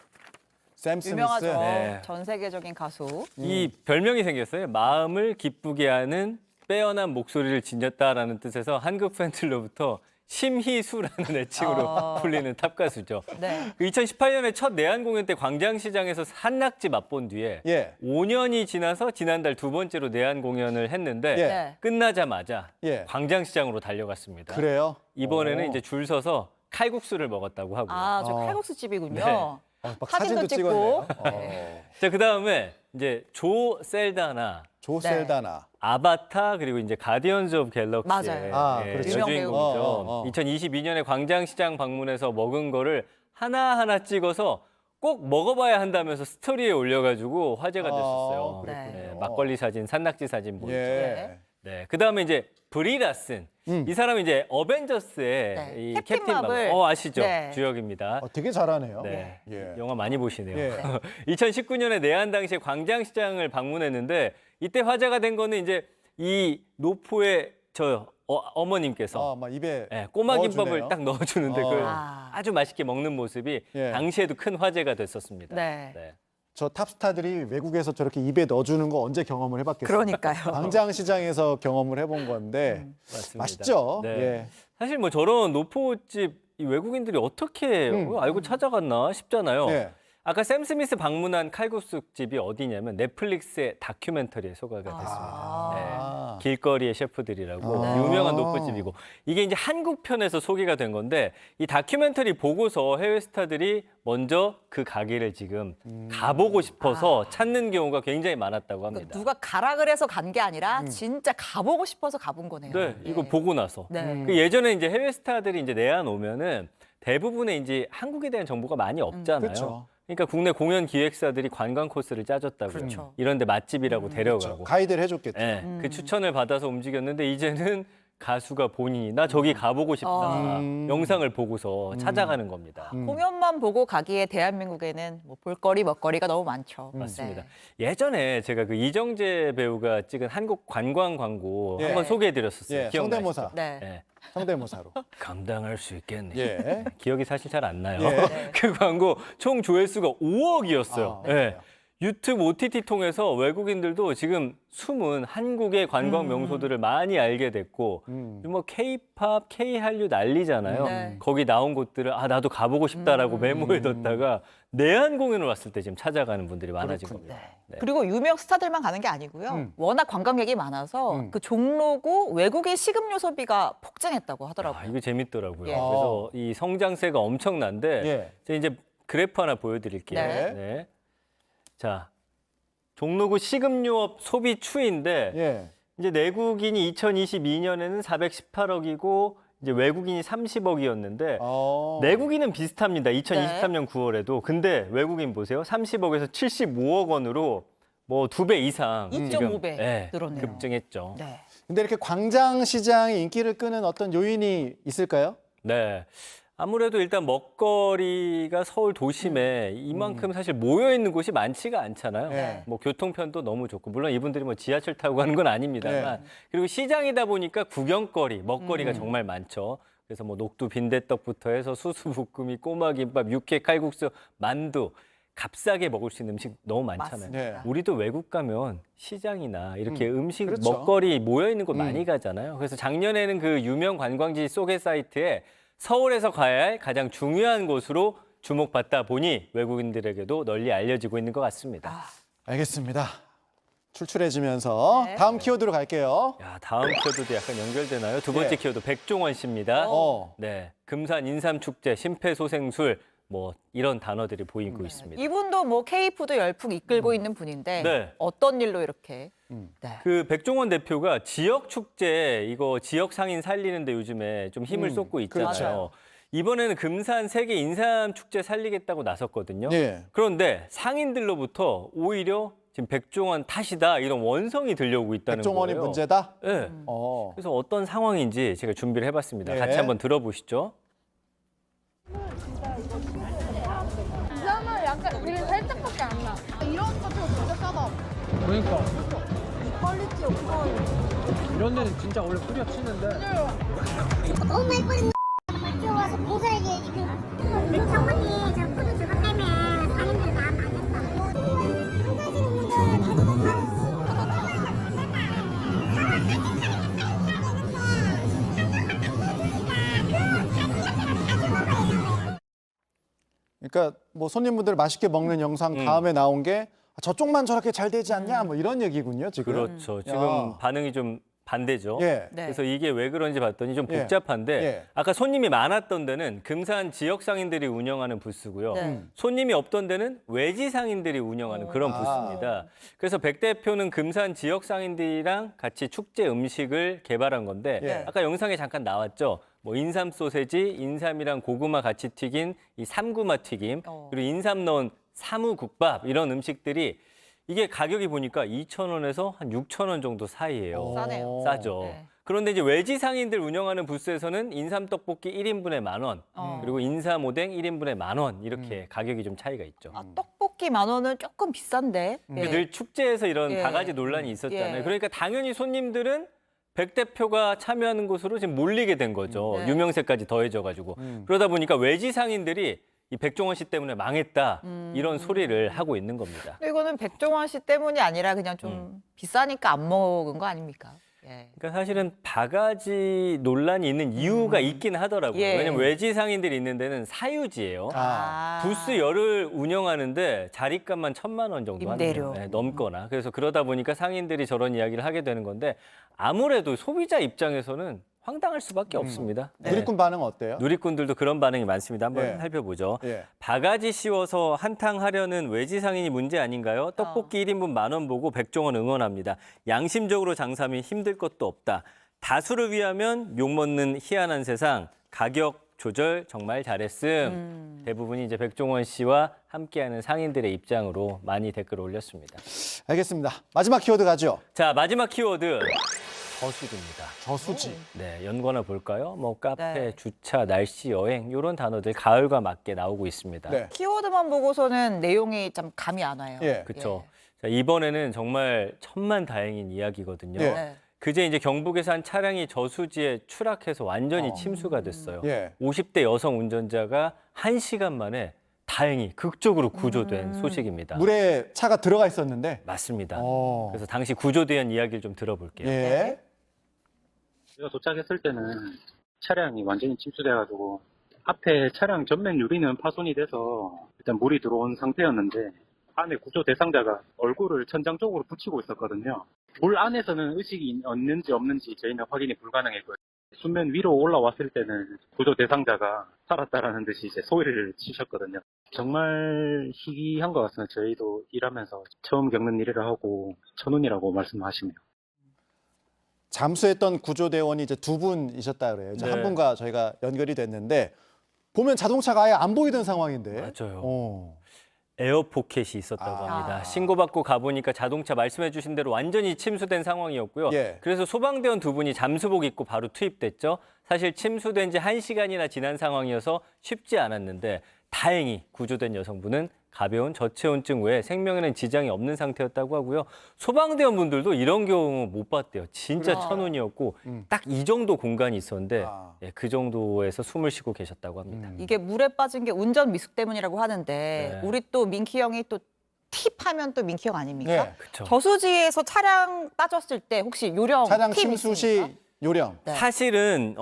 샘 스미스. 유명하죠. 네. 전 세계적인 가수. 이 별명이 생겼어요. 마음을 기쁘게 하는 빼어난 목소리를 지녔다라는 뜻에서 한국 팬들로부터 심희수라는 애칭으로 불리는 탑가수죠. 네. 그 2018년에 첫 내한 공연 때 광장시장에서 산낙지 맛본 뒤에 예. 5년이 지나서 지난달 두 번째로 내한 공연을 했는데 예. 네. 끝나자마자 예. 광장시장으로 달려갔습니다. 그래요? 이번에는 오. 이제 줄 서서 칼국수를 먹었다고 하고요. 아, 저 칼국수 집이군요. 네. 막 사진도 사진도 찍고. 찍었네요. 자, 그다음에 이제 조 셀다나, 조 셀다나. 아바타 그리고 이제 가디언즈 오브 갤럭시의 맞아요. 아, 예, 그렇죠. 여주인공이죠. 2022년에 광장시장 방문해서 먹은 거를 하나하나 찍어서 꼭 먹어봐야 한다면서 스토리에 올려가지고 화제가 됐었어요. 그랬군요. 막걸리 사진, 산낙지 사진 보이죠. 예. 네, 그다음에 이제 브리 라슨. 이 사람은 이제 어벤져스의 이 캡틴 마블. 아시죠? 네. 주역입니다. 되게 잘하네요. 네. 예. 영화 많이 보시네요. 예. 2019년에 내한 당시에 광장시장을 방문했는데 이때 화제가 된 거는 이제 이 노포의 어머님께서 막 입에 꼬마 넣어주네요. 김밥을 딱 넣어주는데 그 아주 맛있게 먹는 모습이 당시에도 큰 화제가 됐었습니다. 네. 저 탑스타들이 외국에서 저렇게 입에 넣어주는 거 언제 경험을 해봤겠어요? 그러니까요. 광장시장에서 경험을 해본 건데 맞습니다. 맛있죠. 네. 예. 사실 뭐 저런 노포집 이 외국인들이 어떻게 알고 찾아갔나 싶잖아요. 예. 아까 샘 스미스 방문한 칼국수 집이 어디냐면 넷플릭스의 다큐멘터리에 소개가 됐습니다. 네. 길거리의 셰프들이라고 유명한 노포집이고 이게 이제 한국 편에서 소개가 된 건데 이 다큐멘터리 보고서 해외 스타들이 먼저 그 가게를 지금 가보고 싶어서 찾는 경우가 굉장히 많았다고 합니다. 누가 가라 그래서 간 게 아니라 진짜 가보고 싶어서 가본 거네요. 네, 이거 보고 나서. 네. 그 예전에 이제 해외 스타들이 이제 내한 오면은 대부분의 이제 한국에 대한 정보가 많이 없잖아요. 그렇죠. 그러니까 국내 공연 기획사들이 관광 코스를 짜줬다고요. 그렇죠. 이런데 맛집이라고 데려가고. 가이드를 해줬겠죠. 네, 그 추천을 받아서 움직였는데 이제는 가수가 본인이 나 저기 가보고 싶다. 영상을 보고서 찾아가는 겁니다. 공연만 보고 가기에 대한민국에는 뭐 볼거리, 먹거리가 너무 많죠. 맞습니다. 네. 예전에 제가 그 이정재 배우가 찍은 한국 관광 광고 예. 한번 소개해드렸었어요. 예, 기억나시죠? 성대모사. 네. 성대모사로. 감당할 수 있겠니? 예. 기억이 사실 잘 안 나요. 예. 그 광고 총 조회수가 5억이었어요. 예. 유튜브 OTT 통해서 외국인들도 지금 숨은 한국의 관광 명소들을 많이 알게 됐고 뭐 K-팝, K-한류 난리잖아요. 네. 거기 나온 곳들을 나도 가보고 싶다라고 메모해뒀다가 내한 공연을 왔을 때 지금 찾아가는 분들이 많아진 겁니다. 네. 그리고 유명 스타들만 가는 게 아니고요. 워낙 관광객이 많아서 그 종로구 외국인 식음료 소비가 폭증했다고 하더라고요. 이거 재밌더라고요. 예. 그래서 이 성장세가 엄청난데 예. 제가 이제 그래프 하나 보여드릴게요. 네. 네. 자, 종로구 식음료업 소비 추이인데 예. 이제 내국인이 2022년에는 418억이고 이제 외국인이 30억이었는데 내국인은 비슷합니다. 2023년 9월에도. 근데 외국인 보세요. 30억에서 75억 원으로 뭐 2배 이상 2.5배 늘었네요. 급증했죠. 네. 근데 이렇게 광장시장이 인기를 끄는 어떤 요인이 있을까요? 네. 아무래도 일단 먹거리가 서울 도심에 이만큼 사실 모여 있는 곳이 많지가 않잖아요. 네. 뭐 교통편도 너무 좋고 물론 이분들이 뭐 지하철 타고 가는 건 아닙니다만 그리고 시장이다 보니까 구경거리, 먹거리가 정말 많죠. 그래서 뭐 녹두 빈대떡부터 해서 수수부꾸미, 꼬마김밥, 육회, 칼국수, 만두 값싸게 먹을 수 있는 음식 너무 많잖아요. 네. 우리도 외국 가면 시장이나 이렇게 음식, 그렇죠. 먹거리 모여 있는 곳 많이 가잖아요. 그래서 작년에는 그 유명 관광지 소개 사이트에 서울에서 가야 할 가장 중요한 곳으로 주목받다 보니 외국인들에게도 널리 알려지고 있는 것 같습니다. 알겠습니다. 출출해지면서 다음 키워드로 갈게요. 야, 다음 키워드도 약간 연결되나요? 두 번째 키워드 백종원 씨입니다. 네, 금산 인삼축제, 심폐소생술 뭐 이런 단어들이 보이고 있습니다. 이분도 뭐 K푸드 열풍 이끌고 있는 분인데 네. 어떤 일로 이렇게 그 백종원 대표가 지역 축제 이거 지역 상인 살리는데 요즘에 좀 힘을 쏟고 있잖아요. 그렇죠. 이번에는 금산 세계 인삼 축제 살리겠다고 나섰거든요. 예. 그런데 상인들로부터 오히려 지금 백종원 탓이다 이런 원성이 들려오고 있다는 백종원이 거예요. 문제다? 네. 그래서 어떤 상황인지 제가 준비를 해봤습니다. 예. 같이 한번 들어보시죠. 이상은 약간 되게 살짝밖에 안 나. 이런 거 좀 진짜 싸다. 그러니까 퀄리티 없어. 이런 데는 진짜 원래 뿌려 치는데 너무 예쁜 밖에 와서 보살게 지금 장모님 저 푸드 주가 때문에 상인들 마음 그러니까 뭐 손님분들 맛있게 먹는 영상 다음에 나온 게 저쪽만 저렇게 잘 되지 않냐 뭐 이런 얘기군요 지금. 그렇죠. 지금 반응이 좀 반대죠. 예. 네. 그래서 이게 왜 그런지 봤더니 좀 예. 복잡한데 예. 아까 손님이 많았던 데는 금산 지역 상인들이 운영하는 부스고요. 손님이 없던 데는 외지 상인들이 운영하는 그런 부스입니다. 그래서 백 대표는 금산 지역 상인들이랑 같이 축제 음식을 개발한 건데 예. 아까 영상에 잠깐 나왔죠. 뭐 인삼 소세지, 인삼이랑 고구마 같이 튀긴 이 삼구마 튀김, 그리고 인삼 넣은 사무국밥 이런 음식들이 이게 가격이 보니까 2,000원에서 한 6,000원 정도 사이예요. 싸네요. 싸죠. 네. 그런데 이제 외지 상인들 운영하는 부스에서는 인삼 떡볶이 1인분에 10,000원, 그리고 인삼 오뎅 1인분에 10,000원 이렇게 가격이 좀 차이가 있죠. 떡볶이 10,000원은 조금 비싼데. 근데 늘 축제에서 이런 예. 바가지 논란이 있었잖아요. 예. 그러니까 당연히 손님들은 백 대표가 참여하는 곳으로 지금 몰리게 된 거죠. 네. 유명세까지 더해져가지고. 그러다 보니까 외지 상인들이 이 백종원 씨 때문에 망했다 이런 소리를 하고 있는 겁니다. 근데 이거는 백종원 씨 때문이 아니라 그냥 좀 비싸니까 안 먹은 거 아닙니까? 예. 그러니까 사실은 바가지 논란이 있는 이유가 있긴 하더라고요. 예. 왜냐면 외지 상인들이 있는 데는 사유지예요. 부스 열을 운영하는데 자리값만 1,000만 원 정도 임대료. 하네요. 네, 넘거나. 그래서 그러다 보니까 상인들이 저런 이야기를 하게 되는 건데 아무래도 소비자 입장에서는 황당할 수밖에 없습니다. 네. 누리꾼 반응 어때요? 누리꾼들도 그런 반응이 많습니다. 한번 예. 살펴보죠. 예. 바가지 씌워서 한탕 하려는 외지 상인이 문제 아닌가요? 떡볶이 1인분 10,000원 보고 백종원 응원합니다. 양심적으로 장사하면 힘들 것도 없다. 다수를 위하면 욕먹는 희한한 세상. 가격 조절 정말 잘했음. 대부분이 이제 백종원 씨와 함께하는 상인들의 입장으로 많이 댓글을 올렸습니다. 알겠습니다. 마지막 키워드 가죠. 자, 마지막 키워드. 저수지입니다. 저수지. 네, 연관어 볼까요? 뭐 카페, 네. 주차, 날씨, 여행 이런 단어들 가을과 맞게 나오고 있습니다. 네. 키워드만 보고서는 내용이 참 감이 안 와요. 예. 그렇죠. 자, 이번에는 정말 천만다행인 이야기거든요. 예. 네. 그제 이제 경북에서 한 차량이 저수지에 추락해서 완전히 침수가 됐어요. 예. 50대 여성 운전자가 1시간 만에 다행히 극적으로 구조된 소식입니다. 물에 차가 들어가 있었는데. 맞습니다. 어. 그래서 당시 구조에 대한 이야기를 좀 들어볼게요. 예. 제가 도착했을 때는 차량이 완전히 침수돼가지고 앞에 차량 전면 유리는 파손이 돼서 일단 물이 들어온 상태였는데 안에 구조 대상자가 얼굴을 천장 쪽으로 붙이고 있었거든요. 물 안에서는 의식이 있는지 없는지 저희는 확인이 불가능했고요. 수면 위로 올라왔을 때는 구조 대상자가 살았다라는 듯이 이제 소리를 치셨거든요. 정말 희귀한 것 같습니다. 저희도 일하면서 처음 겪는 일이라 하고 천운이라고 말씀하시네요. 잠수했던 구조대원이 이제 두 분이셨다 그래요. 이제 네. 한 분과 저희가 연결이 됐는데 보면 자동차가 아예 안 보이던 상황인데. 맞아요. 에어포켓이 있었다고 합니다. 신고받고 가보니까 자동차 말씀해 주신 대로 완전히 침수된 상황이었고요. 예. 그래서 소방대원 두 분이 잠수복 입고 바로 투입됐죠. 사실 침수된 지 1시간이나 지난 상황이어서 쉽지 않았는데 다행히 구조된 여성분은 가벼운 저체온증 외에 생명에는 지장이 없는 상태였다고 하고요. 소방대원 분들도 이런 경우 못 봤대요. 진짜 천운이었고 딱 이 정도 공간이 있었는데 예, 그 정도에서 숨을 쉬고 계셨다고 합니다. 이게 물에 빠진 게 운전 미숙 때문이라고 하는데 우리 또 민키 형이 또 팁하면 또 민키 형 아닙니까? 네. 그쵸. 저수지에서 차량 빠졌을 때 혹시 요령 차량 팁 침수 있습니까? 시 요령. 네. 사실은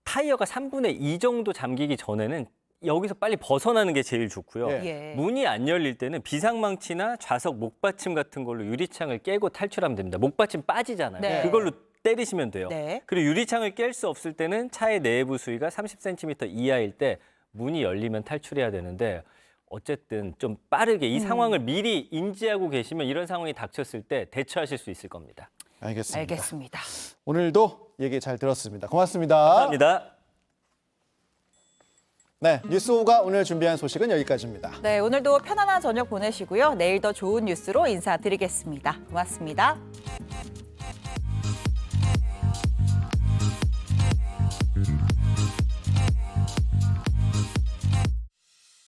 타이어가 3분의 2 정도 잠기기 전에는 여기서 빨리 벗어나는 게 제일 좋고요. 예. 문이 안 열릴 때는 비상망치나 좌석 목받침 같은 걸로 유리창을 깨고 탈출하면 됩니다. 목받침 빠지잖아요. 네. 그걸로 때리시면 돼요. 네. 그리고 유리창을 깰 수 없을 때는 차의 내부 수위가 30cm 이하일 때 문이 열리면 탈출해야 되는데 어쨌든 좀 빠르게 이 상황을 미리 인지하고 계시면 이런 상황이 닥쳤을 때 대처하실 수 있을 겁니다. 알겠습니다. 알겠습니다. 오늘도 얘기 잘 들었습니다. 고맙습니다. 감사합니다. 네, 뉴스오가 오늘 준비한 소식은 여기까지입니다. 네, 오늘도 편안한 저녁 보내시고요. 내일 더 좋은 뉴스로 인사드리겠습니다. 고맙습니다.